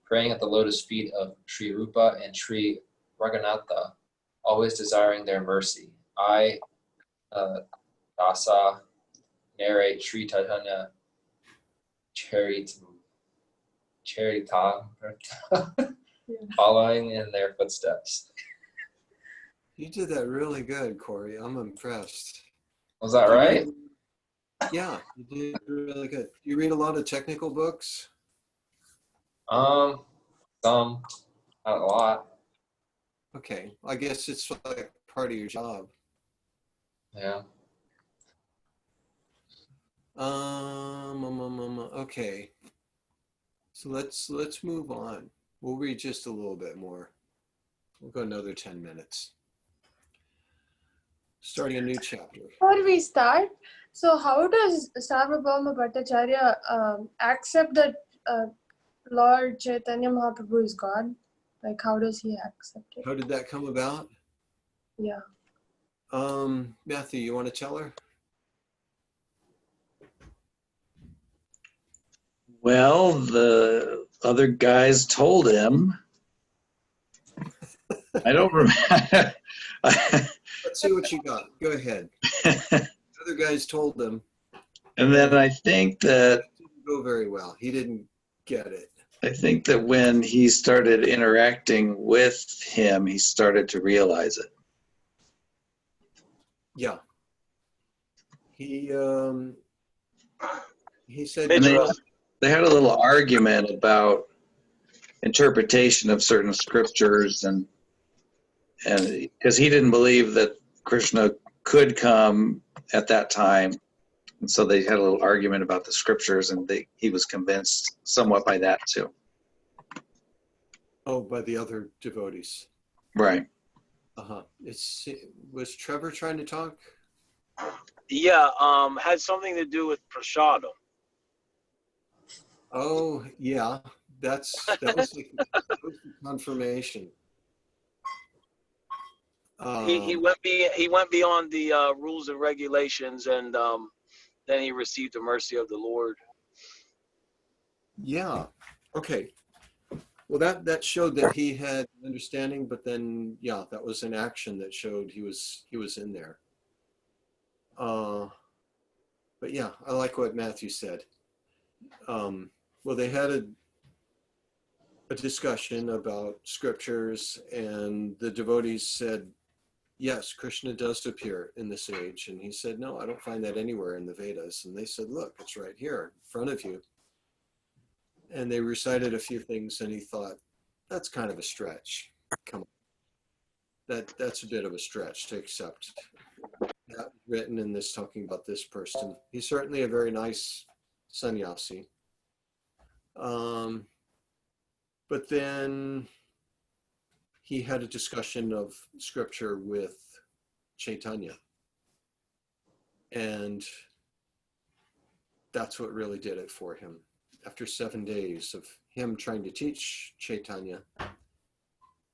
Praying at the lotus feet of Sri Rupa and Sri Raghunatha, always desiring their mercy, I, Dasa, narrate Sri Chaitanya Caritamrta, following in their footsteps. You did that really good, Corey. I'm impressed. Was that right? Yeah, you did really good. You read a lot of technical books? Some, not a lot. Okay, I guess it's like part of your job. Yeah. Okay. So let's move on. We'll read just a little bit more. We'll go another 10 minutes. Starting a new chapter. Before we start, so how does Sarvabhauma Bhattacharya accept that Lord Chaitanya Mahaprabhu is God? Like, how does he accept it? How did that come about? Yeah. Matthew, you want to tell her? Well, the other guys told him. I don't remember. Let's see what you got. Go ahead. The other guys told them. And then I think that It didn't go very well. He didn't get it. I think that when he started interacting with him, he started to realize it. Yeah. He said. And they had a little argument about interpretation of certain scriptures, and because he didn't believe that Krishna could come at that time, and so they had a little argument about the scriptures, and he was convinced somewhat by that too. Oh, by the other devotees. Right. Was Trevor trying to talk? Yeah, had something to do with prasadam. Oh, yeah. That was the confirmation. He went beyond the rules and regulations, and then he received the mercy of the Lord. Yeah. Okay. Well, that showed that he had understanding, but then, yeah, that was an action that showed he was in there. But But yeah, I like what Matthew said. Well, they had a discussion about scriptures, and the devotees said, yes, Krishna does appear in this age. And he said, no, I don't find that anywhere in the Vedas. And they said, look, it's right here in front of you. And they recited a few things, and he thought, that's kind of a stretch. Come on. That's a bit of a stretch to accept that written in this, talking about this person. He's certainly a very nice sannyasi. But then he had a discussion of scripture with Caitanya. And that's what really did it for him. After 7 days of him trying to teach Caitanya,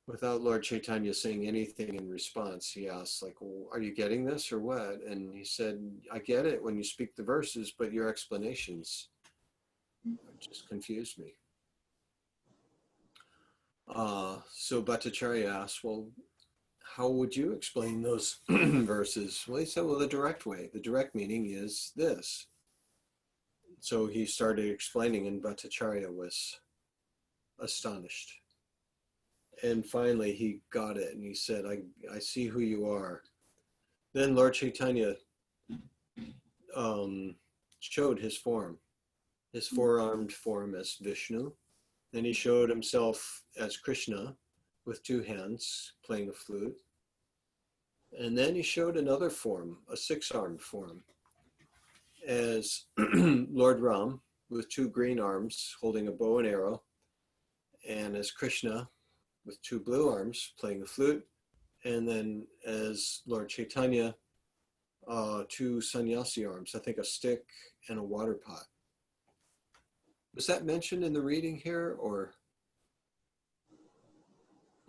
without Lord Caitanya saying anything in response, he asked, like, well, are you getting this or what? And he said, I get it when you speak the verses, but your explanations just confused me. So Bhattacharya asked, well, how would you explain those verses? Well, he said, well, the direct way. The direct meaning is this. So he started explaining, and Bhattacharya was astonished. And finally he got it, and he said, I see who you are. Then Lord Chaitanya showed his form, his four-armed form as Vishnu. Then he showed himself as Krishna with two hands playing a flute. And then he showed another form, a six-armed form, as Lord Ram with two green arms holding a bow and arrow, and as Krishna with two blue arms playing the flute, and then as Lord Chaitanya, two sannyasi arms, I think a stick and a water pot. Was that mentioned in the reading here, or?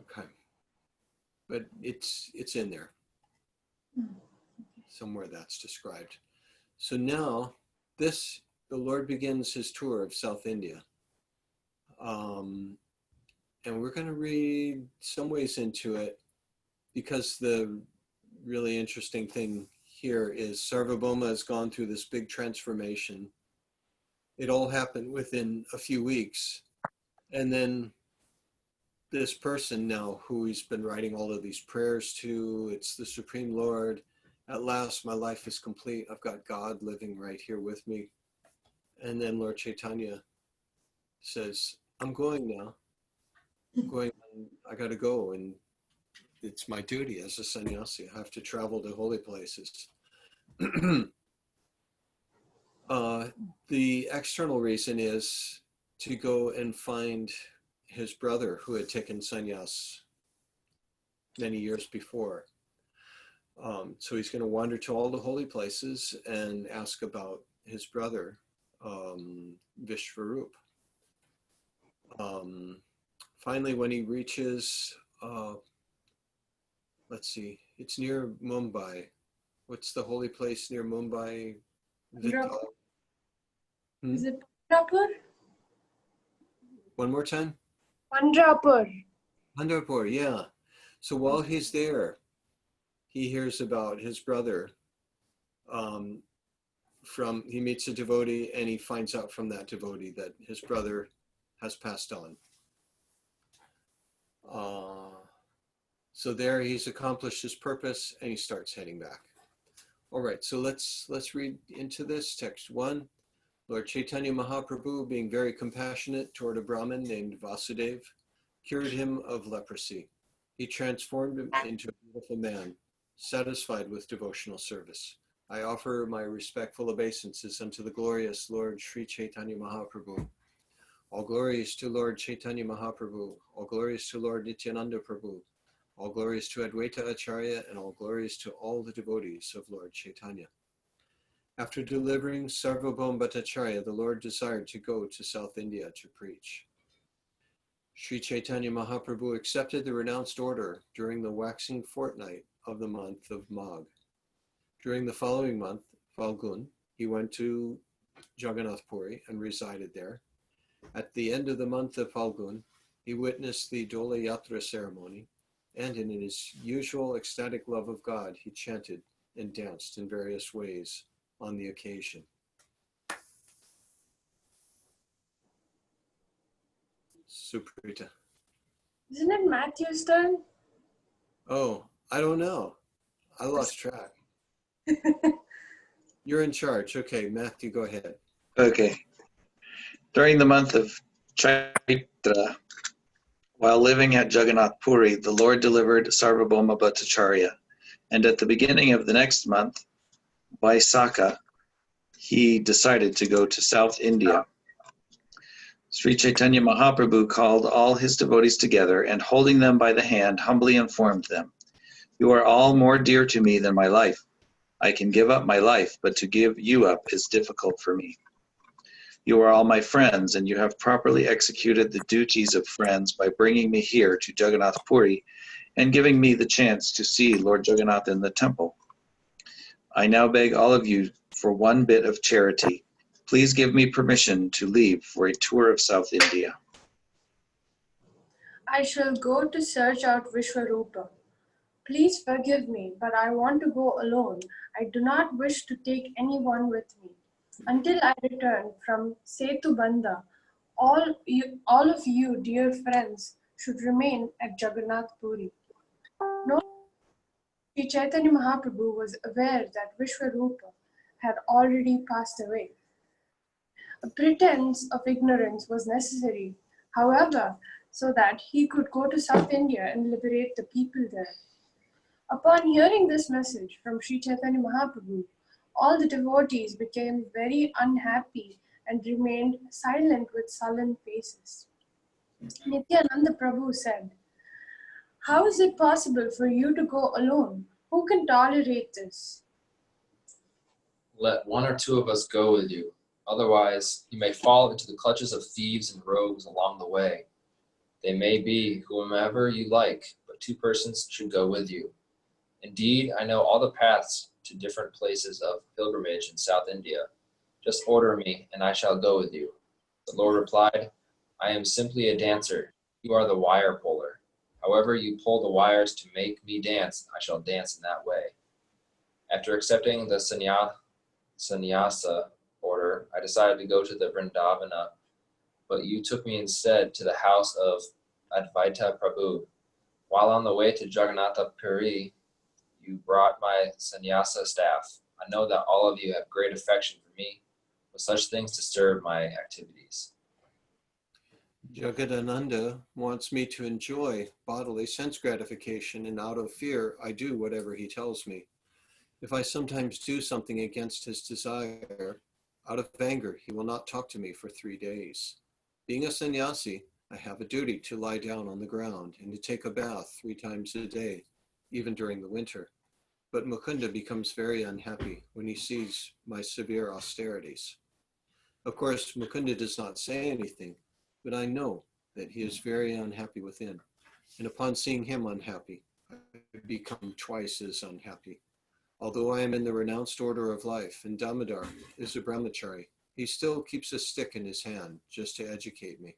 Okay. But it's in there. Somewhere that's described. So now the Lord begins his tour of South India. And we're going to read some ways into it, because the really interesting thing here is Sarvabhauma has gone through this big transformation. It all happened within a few weeks. And then this person now who he's been writing all of these prayers to, it's the Supreme Lord. At last, my life is complete. I've got God living right here with me. And then Lord Chaitanya says, I'm going now. I'm going, I got to go. And it's my duty as a sannyasi. I have to travel to holy places. The external reason is to go and find his brother who had taken sannyas many years before. So he's going to wander to all the holy places and ask about his brother, Vishvarup. Finally, when he reaches, let's see, it's near Mumbai. What's the holy place near Mumbai? Is it Pandrapur? One more time? Pandrapur. Pandharpur, yeah. So while he's there, he hears about his brother. He meets a devotee, and he finds out from that devotee that his brother has passed on. So there he's accomplished his purpose, and he starts heading back. All right, so let's read into this text. 1, Lord Chaitanya Mahaprabhu, being very compassionate toward a Brahmin named Vasudev, cured him of leprosy. He transformed him into a beautiful man, satisfied with devotional service. I offer my respectful obeisances unto the glorious Lord Sri Chaitanya Mahaprabhu. All glories to Lord Chaitanya Mahaprabhu. All glories to Lord Nityananda Prabhu. All glories to Advaita Acharya, and all glories to all the devotees of Lord Chaitanya. After delivering Sarvabhauma Bhattacharya, the Lord desired to go to South India to preach. Sri Chaitanya Mahaprabhu accepted the renounced order during the waxing fortnight of the month of Magh. During the following month, Falgun, he went to Jagannath Puri and resided there. At the end of the month of Falgun, he witnessed the Dola Yatra ceremony, and in his usual ecstatic love of God, he chanted and danced in various ways on the occasion. Suprita. Isn't it Matthew's turn? Oh, I don't know. I lost track. You're in charge. Okay, Matthew, go ahead. Okay. During the month of Chaitra, while living at Jagannath Puri, the Lord delivered Sarvabhauma Bhattacharya, and at the beginning of the next month, Vaisakha, he decided to go to South India. Sri Chaitanya Mahaprabhu called all his devotees together and holding them by the hand, humbly informed them, "You are all more dear to me than my life. I can give up my life, but to give you up is difficult for me. You are all my friends, and you have properly executed the duties of friends by bringing me here to Jagannath Puri and giving me the chance to see Lord Jagannath in the temple. I now beg all of you for one bit of charity. Please give me permission to leave for a tour of South India." I shall go to search out Vishwarupa. Please forgive me, but I want to go alone. I do not wish to take anyone with me. Until I return from Setubandha, all of you, dear friends, should remain at Jagannath Puri. No, Sri Chaitanya Mahaprabhu was aware that Vishwarupa had already passed away. A pretense of ignorance was necessary, however, so that he could go to South India and liberate the people there. Upon hearing this message from Sri Chaitanya Mahaprabhu, all the devotees became very unhappy and remained silent with sullen faces. Nityananda Prabhu said, "How is it possible for you to go alone? Who can tolerate this?" Let one or two of us go with you. Otherwise, you may fall into the clutches of thieves and rogues along the way. They may be whomever you like, but 2 persons should go with you. Indeed, I know all the paths to different places of pilgrimage in South India. Just order me, and I shall go with you." The Lord replied, "I am simply a dancer. You are the wire puller. However you pull the wires to make me dance, I shall dance in that way." After accepting the sannyasa order, I decided to go to the Vrindavana, but you took me instead to the house of Advaita Prabhu. While on the way to Jagannath Puri, you brought my sannyasa staff. I know that all of you have great affection for me, but such things disturb my activities. Jagadananda wants me to enjoy bodily sense gratification, and out of fear, I do whatever he tells me. If I sometimes do something against his desire, out of anger, he will not talk to me for 3 days. Being a sannyasi, I have a duty to lie down on the ground and to take a bath 3 times a day, even during the winter. But Mukunda becomes very unhappy when he sees my severe austerities. Of course, Mukunda does not say anything, but I know that he is very unhappy within. And upon seeing him unhappy, I become twice as unhappy. Although I am in the renounced order of life and Damodar is a brahmachari, he still keeps a stick in his hand just to educate me.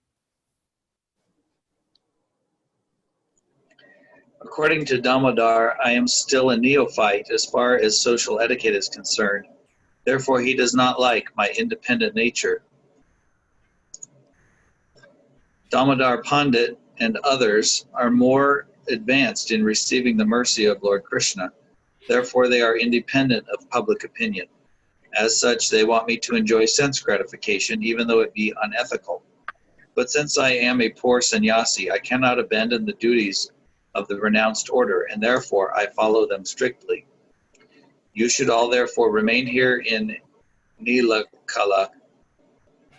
According to Damodar, I am still a neophyte as far as social etiquette is concerned. Therefore, he does not like my independent nature. Damodar Pandit and others are more advanced in receiving the mercy of Lord Krishna. Therefore, they are independent of public opinion. As such, they want me to enjoy sense gratification, even though it be unethical. But since I am a poor sannyasi, I cannot abandon the duties of the renounced order, and therefore I follow them strictly. You should all therefore remain here in Nilakala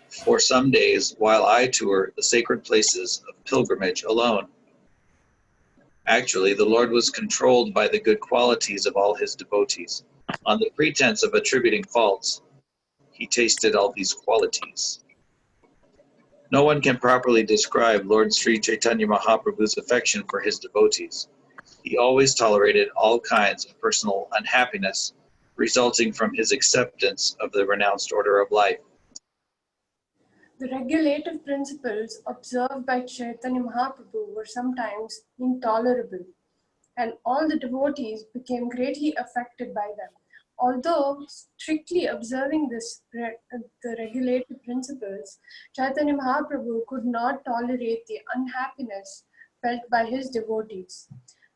for some days while I tour the sacred places of pilgrimage alone. Actually, the Lord was controlled by the good qualities of all his devotees. On the pretense of attributing faults, he tasted all these qualities. No one can properly describe Lord Sri Chaitanya Mahaprabhu's affection for his devotees. He always tolerated all kinds of personal unhappiness resulting from his acceptance of the renounced order of life. The regulative principles observed by Chaitanya Mahaprabhu were sometimes intolerable, and all the devotees became greatly affected by them. Although strictly observing the regulated principles, Chaitanya Mahaprabhu could not tolerate the unhappiness felt by his devotees.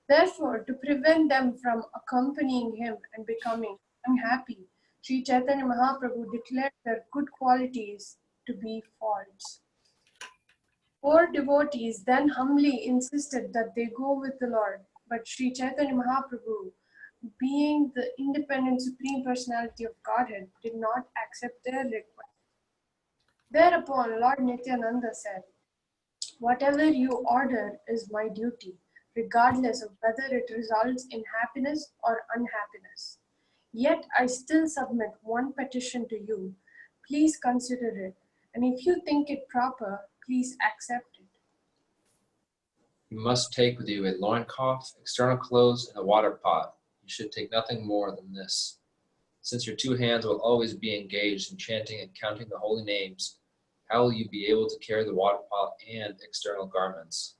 Therefore, to prevent them from accompanying him and becoming unhappy, Sri Chaitanya Mahaprabhu declared their good qualities to be faults. Poor devotees then humbly insisted that they go with the Lord, but Sri Chaitanya Mahaprabhu, being the independent Supreme Personality of Godhead, did not accept their request. Thereupon, Lord Nityananda said, "Whatever you order is my duty, regardless of whether it results in happiness or unhappiness. Yet I still submit one petition to you. Please consider it, and if you think it proper, please accept it." You must take with you a loincloth, external clothes, and a water pot. You should take nothing more than this. Since your two hands will always be engaged in chanting and counting the holy names, how will you be able to carry the water pot and external garments?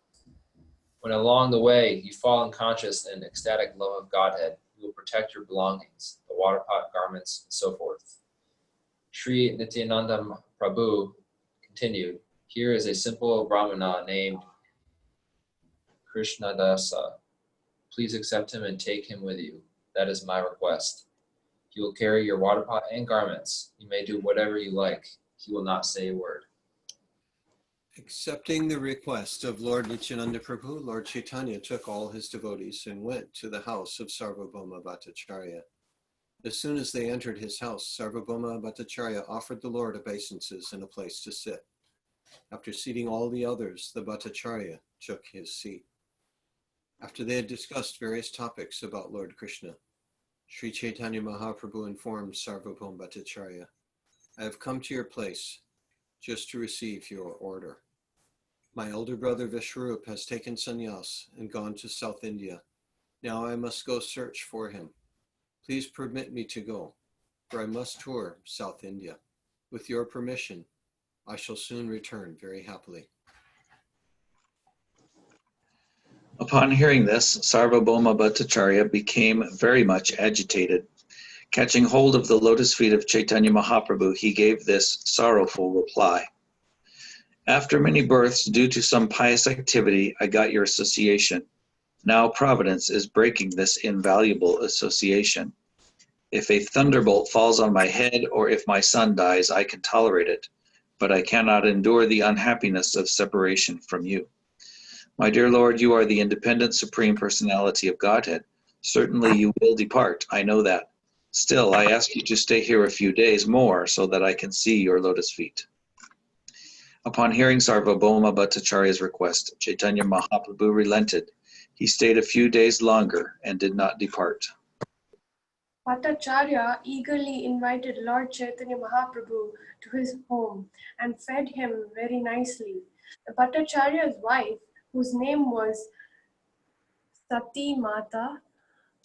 When along the way you fall unconscious in ecstatic love of Godhead, you will protect your belongings, the water pot, garments, and so forth. Sri Nityananda Prabhu continued, "Here is a simple Brahmana named Krishnadasa. Please accept him and take him with you. That is my request. He will carry your water pot and garments. You may do whatever you like. He will not say a word." Accepting the request of Lord Nityananda Prabhu, Lord Chaitanya took all his devotees and went to the house of Sarvabhauma Bhattacharya. As soon as they entered his house, Sarvabhauma Bhattacharya offered the Lord obeisances and a place to sit. After seating all the others, the Bhattacharya took his seat. After they had discussed various topics about Lord Krishna, Sri Chaitanya Mahaprabhu informed Sarvabhauma Bhattacharya, "I have come to your place just to receive your order. My elder brother Vishwarup has taken sannyas and gone to South India. Now I must go search for him. Please permit me to go, for I must tour South India. With your permission, I shall soon return very happily." Upon hearing this, Sarvabhauma Bhattacharya became very much agitated. Catching hold of the lotus feet of Chaitanya Mahaprabhu, he gave this sorrowful reply. "After many births, due to some pious activity, I got your association. Now Providence is breaking this invaluable association. If a thunderbolt falls on my head or if my son dies, I can tolerate it, but I cannot endure the unhappiness of separation from you. My dear Lord, you are the independent Supreme Personality of Godhead. Certainly you will depart, I know that. Still, I ask you to stay here a few days more so that I can see your lotus feet." Upon hearing Sarvabhauma Bhattacharya's request, Chaitanya Mahaprabhu relented. He stayed a few days longer and did not depart. Bhattacharya eagerly invited Lord Chaitanya Mahaprabhu to his home and fed him very nicely. The Bhattacharya's wife, whose name was Sati Mata,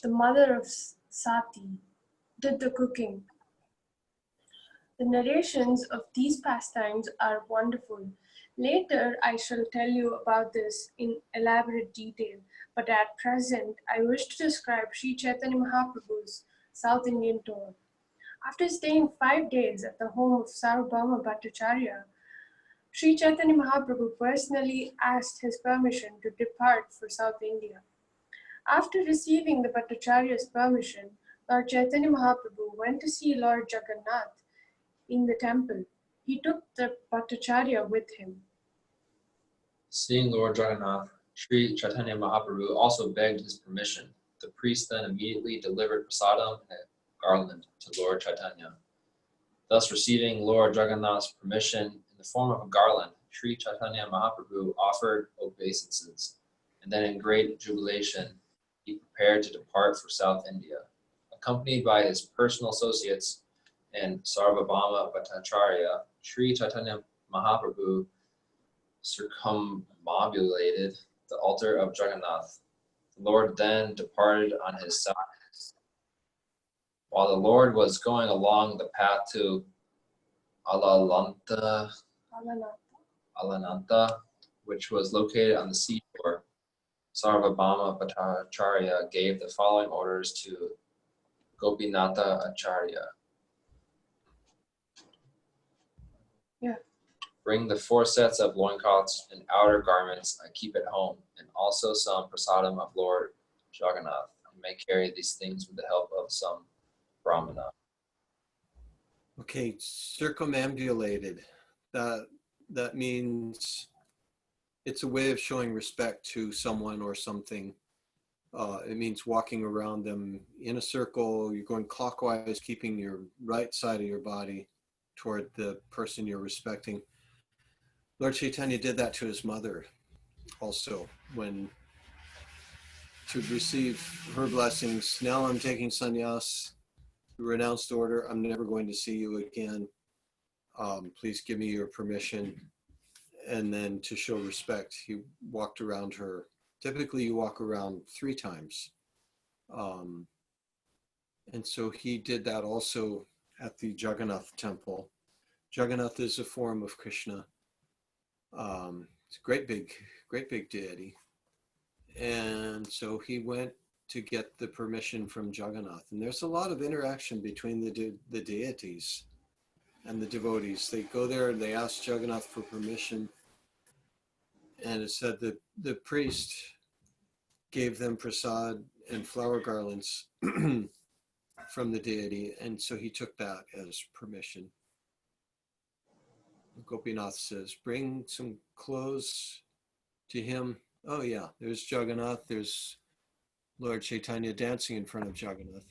the mother of Sati, did the cooking. The narrations of these pastimes are wonderful. Later, I shall tell you about this in elaborate detail, but at present, I wish to describe Sri Chaitanya Mahaprabhu's South Indian tour. After staying 5 days at the home of Sarvabhauma Bhattacharya, Sri Chaitanya Mahaprabhu personally asked his permission to depart for South India. After receiving the Bhattacharya's permission, Lord Chaitanya Mahaprabhu went to see Lord Jagannath in the temple. He took the Bhattacharya with him. Seeing Lord Jagannath, Sri Chaitanya Mahaprabhu also begged his permission. The priest then immediately delivered prasadam and a garland to Lord Chaitanya. Thus, receiving Lord Jagannath's permission in the form of a garland, Sri Chaitanya Mahaprabhu offered obeisances, and then in great jubilation, he prepared to depart for South India. Accompanied by his personal associates and Sarvabhauma Bhattacharya, Sri Chaitanya Mahaprabhu circumambulated the altar of Jagannath. The Lord then departed on his side. While the Lord was going along the path to Alalanta, which was located on the seashore, Sarvabhauma Bhattacharya gave the following orders to Gopinatha Acharya. Yeah. Bring the 4 sets of loincloths and outer garments I keep at home, and also some prasadam of Lord Jagannath. I may carry these things with the help of some brahmana. Okay, circumambulated. That means it's a way of showing respect to someone or something. It means walking around them in a circle. You're going clockwise, keeping your right side of your body toward the person you're respecting. Lord Chaitanya did that to his mother also when to receive her blessings. Now I'm taking sannyas, renounced order. I'm never going to see you again. Please give me your permission. And then to show respect, he walked around her. Typically you walk around 3 times. And so he did that also at the Jagannath temple. Jagannath is a form of Krishna. It's a great big deity. And so he went to get the permission from Jagannath. And there's a lot of interaction between the deities and the devotees. They go there and they ask Jagannath for permission. And it said that the priest gave them prasad and flower garlands from the deity. And so he took that as permission. Gopinath says, bring some clothes to him. Oh yeah, there's Jagannath. There's Lord Chaitanya dancing in front of Jagannath.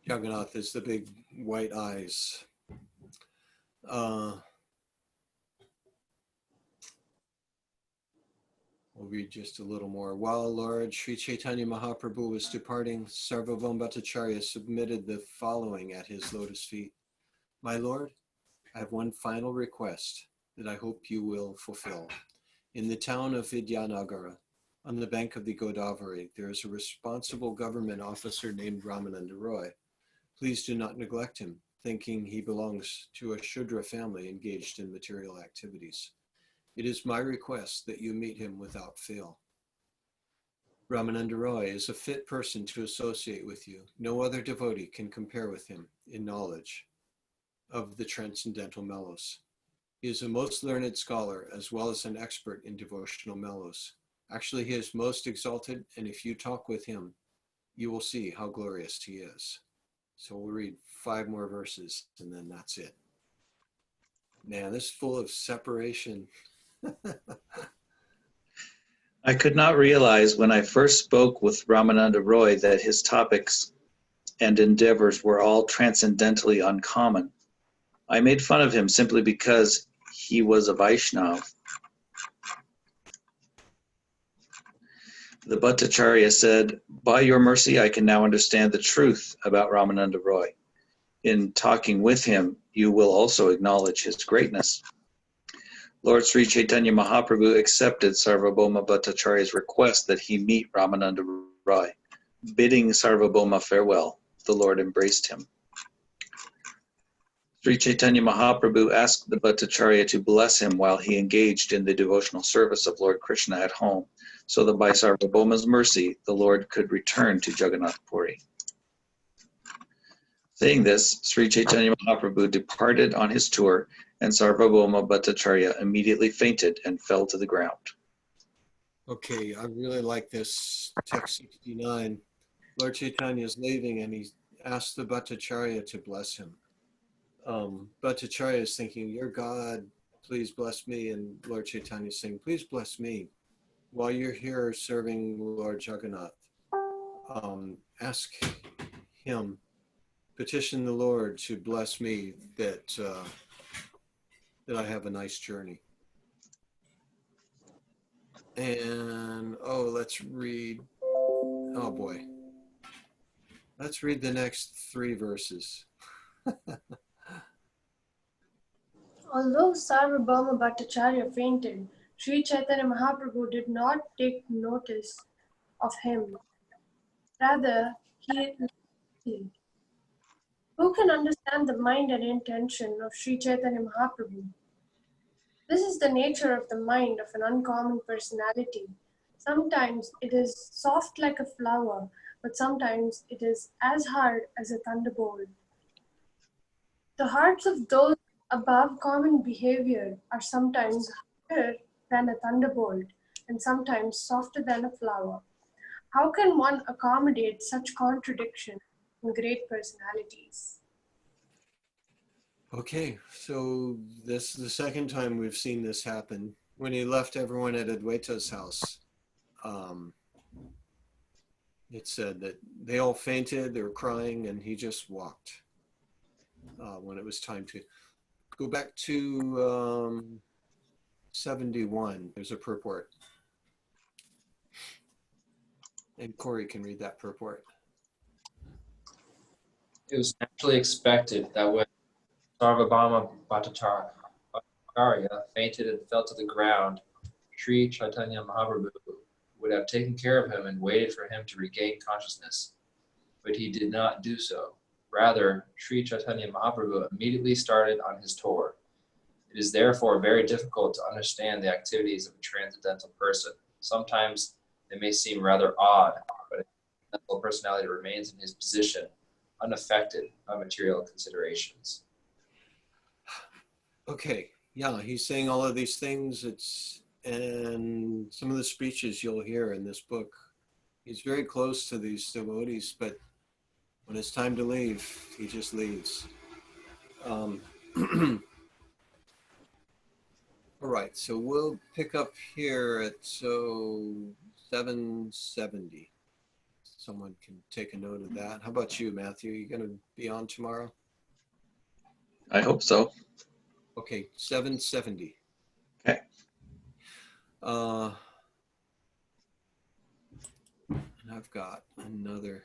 Jagannath is the big white eyes. We'll read just a little more. While Lord Sri Chaitanya Mahaprabhu was departing, Sarvabhauma Bhattacharya submitted the following at his lotus feet. My Lord, I have one final request that I hope you will fulfill. In the town of Vidyanagara, on the bank of the Godavari, there is a responsible government officer named Ramananda Roy. Please do not neglect him, thinking he belongs to a Shudra family engaged in material activities. It is my request that you meet him without fail. Ramananda Roy is a fit person to associate with you. No other devotee can compare with him in knowledge of the transcendental mellows. He is a most learned scholar as well as an expert in devotional mellows. Actually, he is most exalted, and if you talk with him, you will see how glorious he is. So we'll read 5 more verses, and then that's it. Man, this is full of separation. I could not realize when I first spoke with Ramananda Roy that his topics and endeavors were all transcendentally uncommon. I made fun of him simply because he was a Vaishnava. The Bhattacharya said, by your mercy, I can now understand the truth about Ramananda Roy. In talking with him, you will also acknowledge his greatness. Lord Sri Chaitanya Mahaprabhu accepted Sarvabhauma Bhattacharya's request that he meet Ramananda Roy. Bidding Sarvabhauma farewell, the Lord embraced him. Sri Chaitanya Mahaprabhu asked the Bhattacharya to bless him while he engaged in the devotional service of Lord Krishna at home, so that by Sarvabhauma's mercy, the Lord could return to Jagannath Puri. Saying this, Sri Chaitanya Mahaprabhu departed on his tour, and Sarvabhauma Bhattacharya immediately fainted and fell to the ground. Okay, I really like this text 69. Lord Chaitanya is leaving and he asked the Bhattacharya to bless him. Bhattacharya is thinking, you're God, please bless me. And Lord Chaitanya is saying, please bless me. While you're here serving Lord Jagannath, ask him, petition the Lord to bless me that I have a nice journey. And, let's read, oh boy. Let's read the next 3 verses. Although Sarvabhauma Bhattacharya fainted, Sri Chaitanya Mahaprabhu did not take notice of him. Rather, he who can understand the mind and intention of Sri Chaitanya Mahaprabhu? This is the nature of the mind of an uncommon personality. Sometimes it is soft like a flower, but sometimes it is as hard as a thunderbolt. The hearts of those above common behavior are sometimes harder than a thunderbolt and sometimes softer than a flower. How can one accommodate such contradiction in great personalities? Okay, so this is the second time we've seen this happen. When he left everyone at Adwaita's house, um, it said that they all fainted, they were crying, and he just walked when it was time to go back to 71. There's a purport. And Corey can read that purport. It was naturally expected that when Sarvabhauma Bhattacharya fainted and fell to the ground, Sri Chaitanya Mahaprabhu would have taken care of him and waited for him to regain consciousness. But he did not do so. Rather, Sri Chaitanya Mahaprabhu immediately started on his tour. It is therefore very difficult to understand the activities of a transcendental person. Sometimes they may seem rather odd, but a transcendental personality remains in his position, unaffected by material considerations. Okay, yeah, he's saying all of these things. And some of the speeches you'll hear in this book. He's very close to these devotees, but when it's time to leave, he just leaves. All right, so we'll pick up here at 7:70. Someone can take a note of that. How about you, Matthew? You going to be on tomorrow? I hope so. Okay, 7:70. Okay. And I've got another